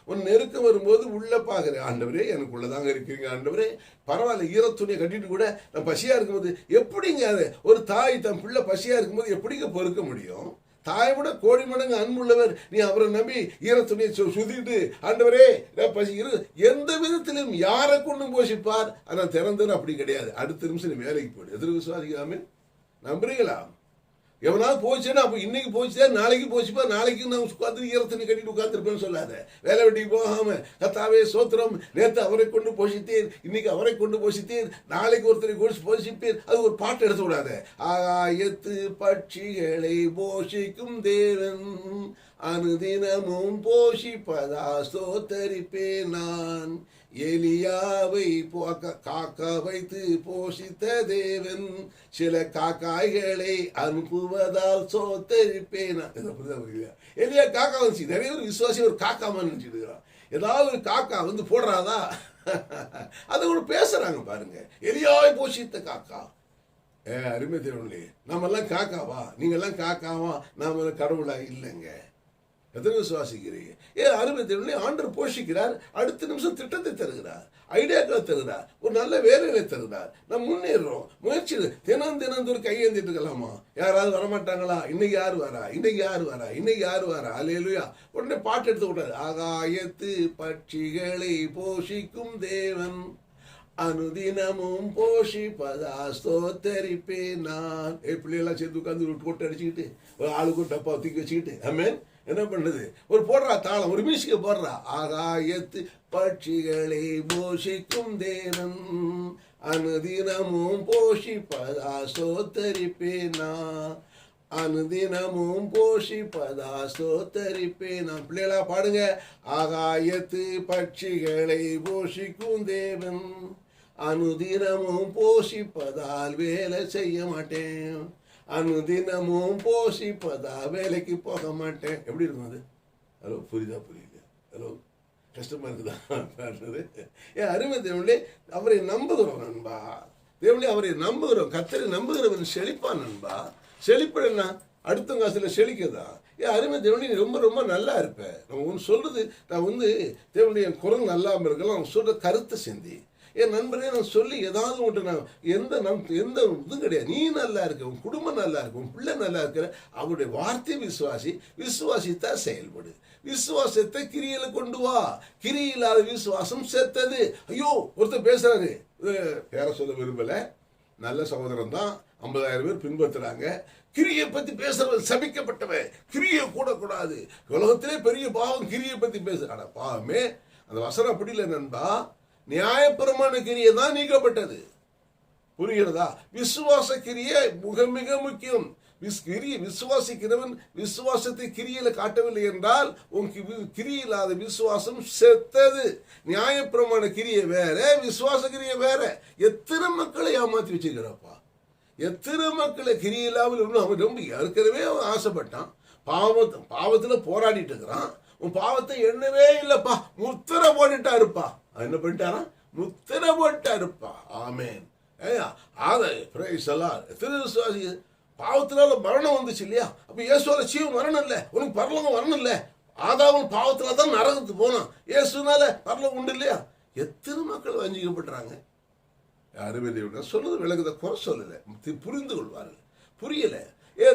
உன் நெருக்கம் வரும்போது உள்ள பாக்குறேன், ஆண்டவரே எனக்குள்ளதாங்க இருக்கிறீங்க ஆண்டவரே, பரவாயில்ல ஈரத்துணியை கட்டிட்டு கூட நான் பசியா இருக்கும்போது எப்படிங்க அது ஒரு தாய் தன் பிள்ளை பசியா இருக்கும்போது எப்படிங்க பொறுக்க முடியும்? தாயை விட கோடி மடங்கு அன்புள்ளவர். நீ அவரை நம்பி ஈரத்துணியை சுத்திட்டு ஆண்டவரே பசி இரு, எந்த விதத்திலும் யாரை கொண்டும் போஷிப்பார். ஆனால் திறந்தது அப்படி கிடையாது. அடுத்த நிமிஷம் நீ வேலைக்கு போயிடு. எதிர்ப்பு விசுவாசிக்கலாமே, நம்புறீங்களா? எவனாவது போச்சுன்னா அப்போ இன்னைக்கு போச்சுதா நாளைக்கு போச்சுப்பா, நாளைக்கு நான் உட்காந்து ஈரத்துணி கட்டிட்டு உட்காந்துருப்பேன்னு சொல்லாத. வேலை வெட்டிக்கு போகாம கர்த்தாவே சோத்திரம், நேற்று அவரை கொண்டு போஷித்தீர், இன்னைக்கு அவரை கொண்டு போஷித்தீர், நாளைக்கு ஒருத்தரை கொண்டு போஷிப்பீர், அது ஒரு பாட்டு எடுத்து விடாத. ஆகாயத்து பட்சிகளை போஷிக்கும் தேவன், அனுதினமும் போஷிப்பதா ஸ்தோத்தரிப்பேன் நான். எலியாவை காக்க வைத்து போஷித்த தேவன், சில காக்காய்களை அனுப்புவதால் சோத்தரிப்பேன். எலியா காக்கா வந்துச்சு. நிறைய பேர் விசுவாசி ஒரு காக்காமான்னு நினைச்சிட்டு இருக்கிறான். ஏதாவது ஒரு காக்கா வந்து போடுறாதா, அதை கூட பேசுறாங்க பாருங்க. எலியாவை போஷித்த காக்கா. அருமை தேவனே, நம்ம எல்லாம் காக்காவா? நீங்க எல்லாம் காக்காவா? நாம கடவுளா? இல்லைங்க. எத்தனை விசுவாசிக்கிறீங்க? அருமை தேவனே, ஆண்டவர் போஷிக்கிறார். அடுத்த நிமிஷம் திட்டத்தை தருகிறார், ஐடியாக்களை தருகிறார், ஒரு நல்ல வேலைகளை தருகிறார். நம்ம முன்னேறோம். முயற்சி தினம் தினம் ஒரு கையேந்திட்டு இருக்கலாமா? யாராவது வரமாட்டாங்களா? இன்னைக்கு யாரு வரா, இன்னைக்கு யாரு வரா, இன்னைக்கு யாரு வரா? அல்லேலூயா. உடனே பாட்டு எடுத்து விட்டாரு. ஆகாயத்து பட்சிகளை போஷிக்கும் தேவன், அனுதினமும் போஷிப்பதா ஸ்தோத்தரிப்பேன் நான். பிள்ளைகளாம் சேர்த்து உட்காந்து போட்டு அடிச்சுக்கிட்டு ஒரு ஆளுக்கு ஒரு டப்பா தூக்கி வச்சுக்கிட்டு ஆமென் என்ன பண்ணுது? ஒரு போடுறா தாளம், ஒரு மியூசிக்கை போடுறா. ஆகாயத்து பட்சிகளை போஷிக்கும் தேவன், அனுதினமும் போஷிப்பதா ஸ்தோத்தரிப்பேனா, அனுதினமும் போஷிப்பதா ஸ்தோத்தரிப்பேனா. பிள்ளைகளா பாடுங்க. ஆகாயத்து பட்சிகளை போஷிக்கும் தேவன், அனுதினமும் போஷிப்பதால் வேலை செய்ய மாட்டேன், அனுதினமும் போஷிப்பதா வேலைக்கு போக மாட்டேன். எப்படி இருக்கும் அது? ஹலோ, புரியுதா? புரியுது? ஹலோ, கஷ்டமா இருக்குதா? அருமை தேவனே, அவரை நம்புகிறோம் நண்பா. தேவனே அவரை நம்புகிறோம். கர்த்தரை நம்புகிறவன் செழிப்பான் நண்பா. செழிப்படனா அடுத்த காசுல செழிக்கதா? அருமை தேவனே, நீ ரொம்ப ரொம்ப நல்லா இருப்ப. நம்ம ஒன்று சொல்றது, நான் வந்து தேவனுடைய குரல் நல்லாமல் இருக்கலாம், அவங்க சொல்ற கருத்தை சிந்தி. என் நண்பரே, நான் சொல்லி ஏதாவது ஒன்று நான் எந்த இதுவும் கிடையாது. நீ நல்லா இருக்க, உன் குடும்பம் நல்லா இருக்கு, உன் பிள்ளை நல்லா இருக்கிற, அவருடைய வார்த்தை விசுவாசி, விசுவாசித்தா செயல்படு. விசுவாசத்தை கிரியில கொண்டு வா. கிரியில்லாத விசுவாசம் செத்தது. ஐயோ, ஒருத்தர் பேசுறாரு, பேர சொல்ல விரும்பல, நல்ல சகோதரன் தான், 50,000 பேர் பின்பற்றுறாங்க. கிரியை பத்தி பேசுறவன் சபிக்கப்பட்டவன், கிரியை கூடக்கூடாது, உலகத்திலே பெரிய பாவம் கிரியை பத்தி பேசு. ஆனா பாவமே, அந்த வசனம் அப்படி இல்லை நண்பா. நியாயப்பிரமாண கிரியை தான் நீக்கப்பட்டது. புரிகிறதா? விசுவாச கிரியை மிக முக்கியம். விசுவாசிக்கிறவன் விசுவாசத்தை கிரியில காட்டவில்லை என்றால் உன் கிரியில்லாத விசுவாசம் செத்தது. நியாயப்பிரமாண கிரியை வேற, விசுவாச கிரியை வேற. எத்தனை மக்களை ஏமாத்தி வச்சிருக்கிறப்பா, எத்தனை மக்களை கிரியில்லாமல் அவன் ரொம்ப ஏற்கனவே அவன் ஆசைப்பட்டான், பாவத்துல போராடிட்டு இருக்கிறான். உன் பாவத்தை எண்ணவே இல்லப்பா, முத்திரை போட்டுட்டா இருப்பா. என்ன பண்ணிட்டாரா? முத்திரை போட்டா இருப்பா. ஆமேன். விசுவாசி பாவத்தினால மரணம் வந்துச்சு இல்லையா? அப்ப இயேசுவால ஜீவன் வரணும் இல்ல, உனக்கு பரலோகம் வரணும் இல்ல. ஆதாவும் பாவத்துல தான் நரகத்துக்கு போனான், இயேசுனால பரலோகம் உண்டு இல்லையா? எத்தனை மக்கள் வஞ்சிக்கப்படுறாங்க. யாருமே தேவன் சொல்றது விளக்குத, குறை சொல்லல, புரிந்து கொள்வார்கள். புரியல.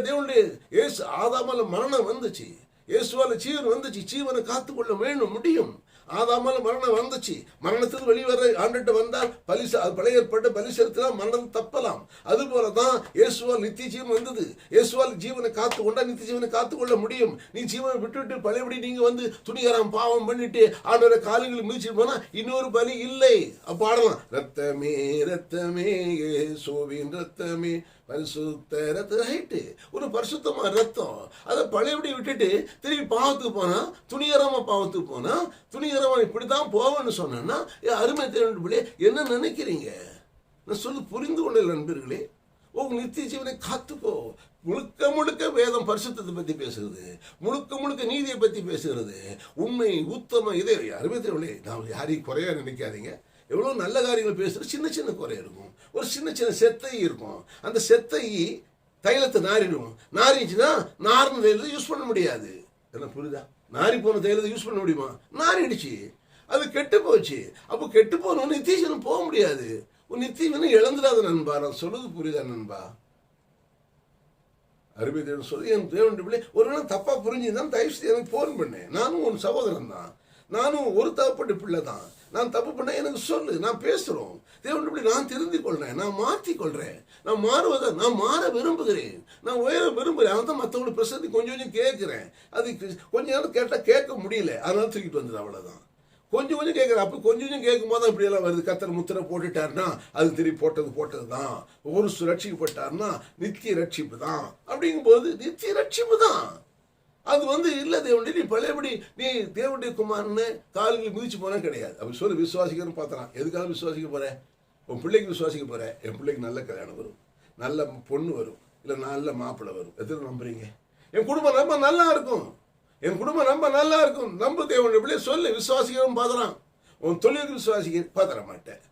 தேவனுடைய இயேசு ஆதாமால மரணம் வந்துச்சு, இயேசுவால ஜீவன் வந்துச்சு. ஜீவனை காத்துக்கொள்ள வேண்டும் முடியும். ஆதாமால மரணம் வந்துச்சு. மரணத்துக்கு வெளிவர ஆண்டுட்டு வந்தால் பழைய ஏற்பட்டு பலி செலுத்தினால் மரணம் தப்பலாம். அது போலதான் இயேசுவால் நித்திய ஜீவன் வந்தது. இயேசுவால் ஜீவனை காத்து கொண்டா நித்திய ஜீவனை காத்து கொள்ள முடியும். நீ ஜீவனை விட்டு பழையபடி நீங்க துணிகரம் பாவம் பண்ணிட்டு ஆண்டோட காலங்களில் மிதிச்சு போனா இன்னொரு பலி இல்லை. அப்ப ஆடலாம், ரத்தமே ரத்தமே இயேசுவின் ரத்தமே பரிசுத்த ரத்தம். ரைட்டு, ஒரு பரிசுத்தமா ரத்தம். அதை பழையபடி விட்டுட்டு திரும்பி பாவத்துக்கு போனா, துணிகரமா பாவத்துக்கு போனா, துணிகரமா இப்படித்தான் போவேன்னு சொன்னா அருமை தேவனுடைய என்ன நினைக்கிறீங்க? நான் சொல்லு புரிந்து கொள்ள நண்பர்களே. உங்க நித்திய ஜீவனை காத்துக்கோ. முழுக்க முழுக்க வேதம் பரிசுத்தத்தை பத்தி பேசுகிறது, முழுக்க முழுக்க நீதியை பத்தி பேசுகிறது. உண்மை உத்தம இதை அருமை தேவனே, நான் யாரையும் குறையா நினைக்காதீங்க. எவ்வளவு நல்ல காரியங்கள் பேசுறது, சின்ன சின்ன குறை இருக்கும். ஒரு சின்ன சின்ன செத்தை இருக்கும். அந்த செத்தை தைலத்தை நாரிடும். நாரிச்சுன்னா நார்ன தைலத்தை யூஸ் பண்ண முடியாது. என்ன புரியுதா? நாரி போன தைலத்தை யூஸ் பண்ண முடியுமா? நாரிடுச்சு, அது கெட்டு போச்சு. அப்போ கெட்டு போனோன்னு நித்தியஜீவன் போக முடியாது. உன் நித்தியவனும் இழந்துடாத நண்பா. நான் சொல்லுது புரியுதா நண்பா? அருமை தேவன் சொல்லி என் தேவன் பிள்ளை ஒரு நாள் தப்பா புரிஞ்சுதான் தயவு செய்து எனக்கு போன் பண்ணேன். நானும் உன் சகோதரன் தான், நானும் ஒரு தவப்பட்ட பிள்ளை தான். நான் தப்பு பண்ண எனக்கு சொல்லு, நான் பேசுறோம். தேவன் பிள்ளை நான் திருந்திக் கொள்றேன், நான் மாற்றிக் கொள்றேன். நான் நான் மாற விரும்புகிறேன், நான் உயர விரும்புகிறேன். அவன் தான் மற்றவங்களுக்கு பிரசந்தி கொஞ்சம் கொஞ்சம் கேட்கிறேன். அது கொஞ்ச நேரம் கேட்டால் கேட்க முடியல, அதனால தூக்கிட்டு வந்தது. அவ்வளவுதான். கொஞ்சம் கொஞ்சம் கேட்குறேன். அப்போ கொஞ்சம் கொஞ்சம் கேட்கும் போது தான் இப்படியெல்லாம் வருது. கத்தர் முத்திரை போட்டுட்டாருன்னா அது திருப்பி போட்டது தான். ஒரு ரட்சிக்கப்பட்டார்னா நித்திய ரட்சிப்பு தான். அப்படிங்கும் போது நித்திய ரட்சிப்பு தான். அது இல்லை தேவனுடைய நீ பழையபடி நீ தேவனுடைய குமாரன்னு கால்களில் மிதிச்சு போனா கிடையாது. அப்படி சொல்லி விசுவாசிக்கிறன்னு பார்த்துறான். எதுக்காக விசுவாசிக்க போறேன்? உன் பிள்ளைக்கு விசுவாசிக்க போறேன். என் பிள்ளைக்கு நல்ல கல்யாணம் வரும், நல்ல பொண்ணு வரும், இல்லை நல்ல மாப்பிள்ளை வரும். எத்தனை நம்புறீங்க? என் குடும்பம் ரொம்ப நல்லா இருக்கும், என் குடும்பம் ரொம்ப நல்லா இருக்கும். நம்ப தேவனுடைய பிள்ளைய சொல்லு. விசுவாசிக்கிறவன் பார்த்துறான். உன் தொழிலுக்கு விசுவாசிக்க பார்த்துட மாட்டேன்.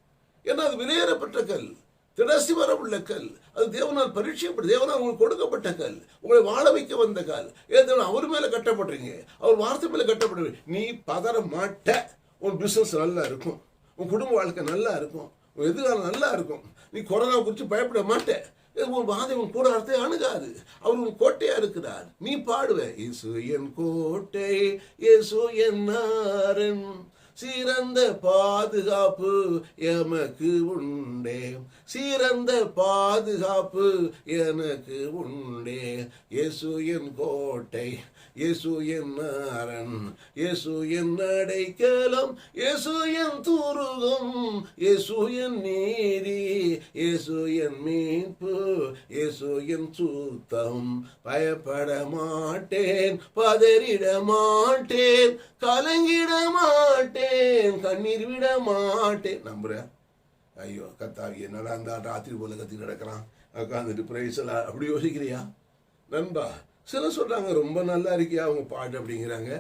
ஏன்னா அது விலையேறப்பட்ட கல், திடசி வரவுள்ள கல். அது தேவனால் பரீட்சைப்பட்டு தேவனால் உங்களுக்கு கொடுக்கப்பட்ட கல், உங்களை வாழ வைக்க வந்த கல். ஏன் அவர் மேல கட்டப்படுறீங்க, அவர் வார்த்தை மேல கட்டப்படுறீங்க. நீ பதற மாட்ட. உன் பிசினஸ் நல்லா இருக்கும், உன் குடும்ப வாழ்க்கை நல்லா இருக்கும், உன் எதிர்காலம் நல்லா இருக்கும். நீ கொரோனா குறித்து பயப்பட மாட்டேன். உன் வாதை உன் கூடாரத்தை அணுகாது. அவர் உன் கோட்டையா இருக்கிறார். நீ பாடுவ, இயேசு என் கோட்டை, இயேசு என் நாரன், சிறந்த பாதுகாப்பு எமக்கு உண்டே, சிறந்த பாதுகாப்பு எனக்கு உண்டே. இயேசு என் கோட்டை, இயேசு என் நாரன், இயேசு என் அடைக்கலம், இயேசு என் துருகம், இயேசு என் நீதி, இயேசு என் மீட்பு, இயேசு என் சுத்தம். பயப்பட மாட்டேன், பதறிட மாட்டேன், கலங்கிட மாட்டேன், கண்ணீர் விட மாட்டேன். நம்புறேன். ஐயோ கத்தாவி என்னடா அந்த ராத்திரி போல கத்தி கிடக்கிறான் உட்காந்துட்டு பிரைஸ்ல அப்படி யோசிக்கிறியா நண்பா? சிலர் சொல்றாங்க ரொம்ப நல்லா இருக்கியா அவங்க பாட்டு அப்படிங்கிறாங்க.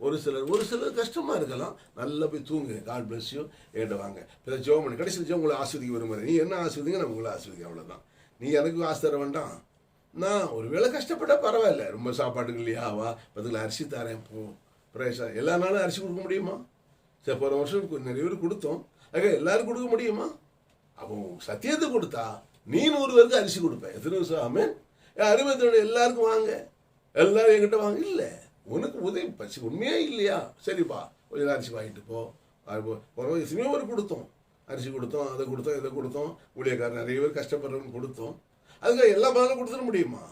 ஒரு சிலர் கஷ்டமா இருக்கலாம். நல்லா போய் தூங்கு. God bless you. ஏட்ட வாங்க இப்போ ஜோமன் கடைசியில் உங்களை ஆஸ்வதிக்க விரும்புகிறேன். நீ என்ன ஆஸ்வதிங்க, நான் உங்களை ஆஸ்வதிக்க. அவ்வளோதான். நீ எனக்கு ஆசை தர வேண்டாம். நான் ஒரு வேளை கஷ்டப்பட்டா பரவாயில்ல, ரொம்ப சாப்பாட்டுக்கு இல்லையா, வா பதில் அரிசி தரேன் போ பிரைஸா. எல்லா நாளும் அரிசி கொடுக்க முடியுமா? சரி, போன வருஷம் நிறைய பேர் கொடுத்தோம். எல்லாரும் கொடுக்க முடியுமா? அப்போ சத்தியத்தை கொடுத்தா நீ 100 பேருக்கு அரிசி கொடுப்பேன். எத்தனை வருஷம்? ஆமேன். அருமைத்தோட எல்லாருக்கும் வாங்க, எல்லாரும் என்கிட்ட வாங்க. இல்லை உனக்கு உதவி பசி உண்மையே இல்லையா? சரிப்பா கொஞ்சம் அரிசி வாங்கிட்டு போ. எத்தனையோ பேர் கொடுத்தோம், அரிசி கொடுத்தோம், அதை கொடுத்தோம், இதை கொடுத்தோம். ஊழியக்காரர் நிறைய பேர் கஷ்டப்படுறவங்க கொடுத்தோம். அதுக்காக எல்லா மேலும் கொடுத்துட முடியுமா?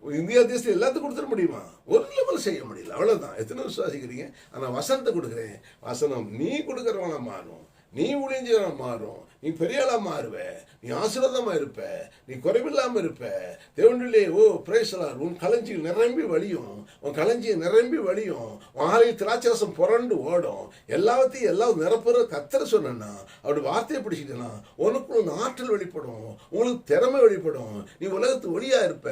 இந்தியா தேசத்தில் எல்லாத்துக்கும் கொடுத்துட முடியுமா? ஒரு லெவல் செய்ய முடியல. அவ்வளவுதான். எத்தனை விசுவாசிக்கிறீங்க? ஆனால் வசனத்தை கொடுக்குறேன். வசனம் நீ கொடுக்குறவனா மாறும், நீ ஊழியஞ்சவனா மாறும், நீ பெரிய ஆளா மாறுவ, நீ ஆசீர்வாதமா இருப்ப, நீ குறைவில்லாம இருப்ப. தேவனுடைய பிரேசலார் உன் களஞ்சியில் நிரம்பி வழியும், உன் களஞ்சியை நிரம்பி வழியும், வாழை திராட்சரசம் புரண்டு ஓடும். எல்லாத்தையும் எல்லாம் நிரப்புற கத்தர சொன்னா அப்படி வார்த்தையை பிடிச்சிட்டா உனக்கு உன் ஆற்றல் வெளிப்படும், உங்களுக்கு திறமை வெளிப்படும். நீ உலகத்து ஒளியா இருப்ப,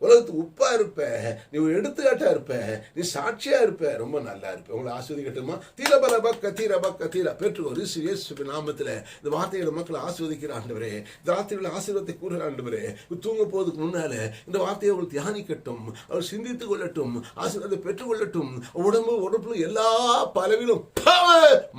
உலகத்து உப்பா இருப்ப, நீ எடுத்துக்காட்டா இருப்ப, நீ சாட்சியா இருப்ப, ரொம்ப நல்லா இருப்ப. உங்களை ஆஸ்வதிக்கட்டுமா? தீரபல பக்க தீர பக்க தீர பெற்று ஒரு இயேசுவின் நாமத்திலே இந்த வார்த்தைகளை மக்களை ஆசீர்வதிக்கிற ஆண்டவரே, இந்த ராத்திரியில் ஆசீர்வாதத்தை கூறுகிற ஆண்டவரே, தூங்க போவதுக்கு முன்னால இந்த வார்த்தையை அவர்கள் தியானிக்கட்டும், அவர் சிந்தித்துக் கொள்ளட்டும், ஆசீர்வாதத்தை பெற்றுக்கொள்ளட்டும். உடம்புல எல்லா பலவிலும்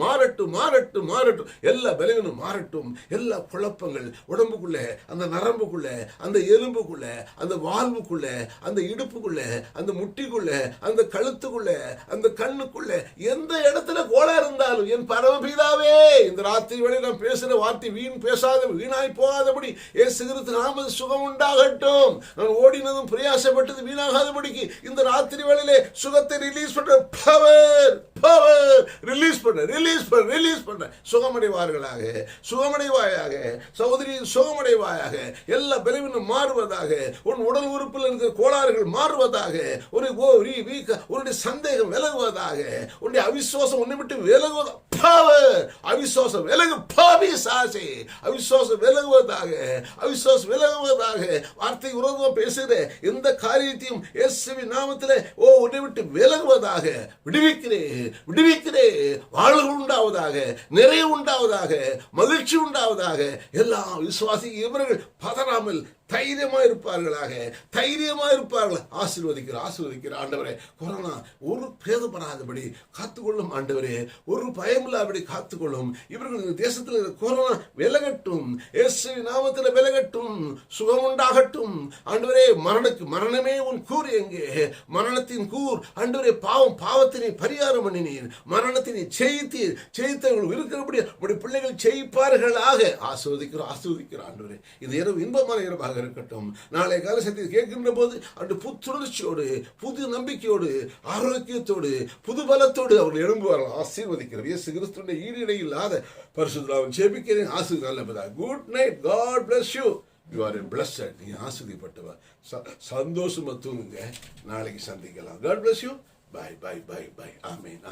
மாறட்டும் மாறட்டும் மாறட்டும், எல்லா பலவிலும் மாறட்டும். எல்லா குழப்பங்கள் உடம்புக்குள்ள, அந்த நரம்புக்குள்ள, அந்த எலும்புக்குள்ள, அந்த வாழ்வுக்குள்ள, அந்த இடுப்புக்குள்ள, அந்த முட்டிக்குள்ள, அந்த கழுத்துக்குள்ள, அந்த கண்ணுக்குள்ள, எந்த இடத்துல கோளா இருந்தாலும் என் பரமபிதாவே, இந்த ராத்திரி வேளை நான் பேசுற வார்த்தை வீணாய் போகாதபடி இயேசு கிறிஸ்து நாமத்தில் சுகம் உண்டாகட்டும். நான் ஓடினதும் பிரயாசப்பட்டது வீணாகாதபடிக்கு இந்த ராத்திரி வேளையிலே சுகத்தை ரிலீஸ் பண்ற பவர் ரிலீஸ் பண்ண சுகமடைவார்களாக, சுகமடைவாயாக சகோதரி, சுகமடைவாயாக. எல்லா பலவீனம் மாறுவதாக, உன் உடல் உறுப்பில் இருக்கிற கோளாறுகள் மாறுவதாக, உன்னுடைய சந்தேகம் விலகுவதாக, உன்னுடைய அவிசுவாசம் உன்னை விட்டு விலகுவதாக, அவிசுவாசம் விலகுவதாக. வார்த்தை விரோதமாக பேசுகிற எந்த காரியத்தையும் இயேசுவின் நாமத்திலே உன்னை விட்டு விலகுவதாக. விடுவிக்கிறே வாழ்வு உண்டாவதாக, நிறைவு உண்டாவதாக, மகிழ்ச்சி உண்டாவதாக. எல்லா விசுவாசி இவர்கள் பதறாமல் தைரியமா இருப்பார்கள். ஆசீர்வதிக்கிற ஆண்டவரே, கொரோனா ஒரு பேதப்படாதபடி காத்துக்கொள்ளும் ஆண்டவரே, ஒரு பயமில்லாதபடி காத்துக்கொள்ளும். இவர்கள் தேசத்தில் கொரோனா விலகட்டும், இயேசுவின் நாமத்தில் விலகட்டும், சுகம் உண்டாகட்டும். ஆண்டவரே, மரணமே உன் கூர் எங்கே? மரணத்தின் கூர் ஆண்டவரே, பாவத்தினை பரிகாரம் பண்ணினீர், மரணத்தினை ஜெயித்தவர்கள் இருக்கிறபடி உடைய பிள்ளைகள் ஜெயிப்பார்களாக. ஆசீர்வதிக்கிற ஆண்டவரே, இது இரவு இன்பமான இரவாக இருக்கட்டும். நாளை கால சத்தியத்தை கேட்கின்ற போது அந்த புத்துணர்ச்சியோடு, புது நம்பிக்கையோடு, ஆரோக்கியத்தோடு, புது பலத்தோடு அவர்கள் எழும்புவார்கள். ஆசீர்வதிக்கிறோம் இயேசு கிறிஸ்துவின் ஈடு இல்லாத பரிசுத்தம் ஜெபிக்கிறேன். நல்ல good night. God bless you. You are blessed. நீ ஆசீர்வதிப்பட்டவர். சந்தோஷமா தூங்குங்க. நாளைக்கு சந்திக்கலாம். God bless you. பை. ஆமீன்.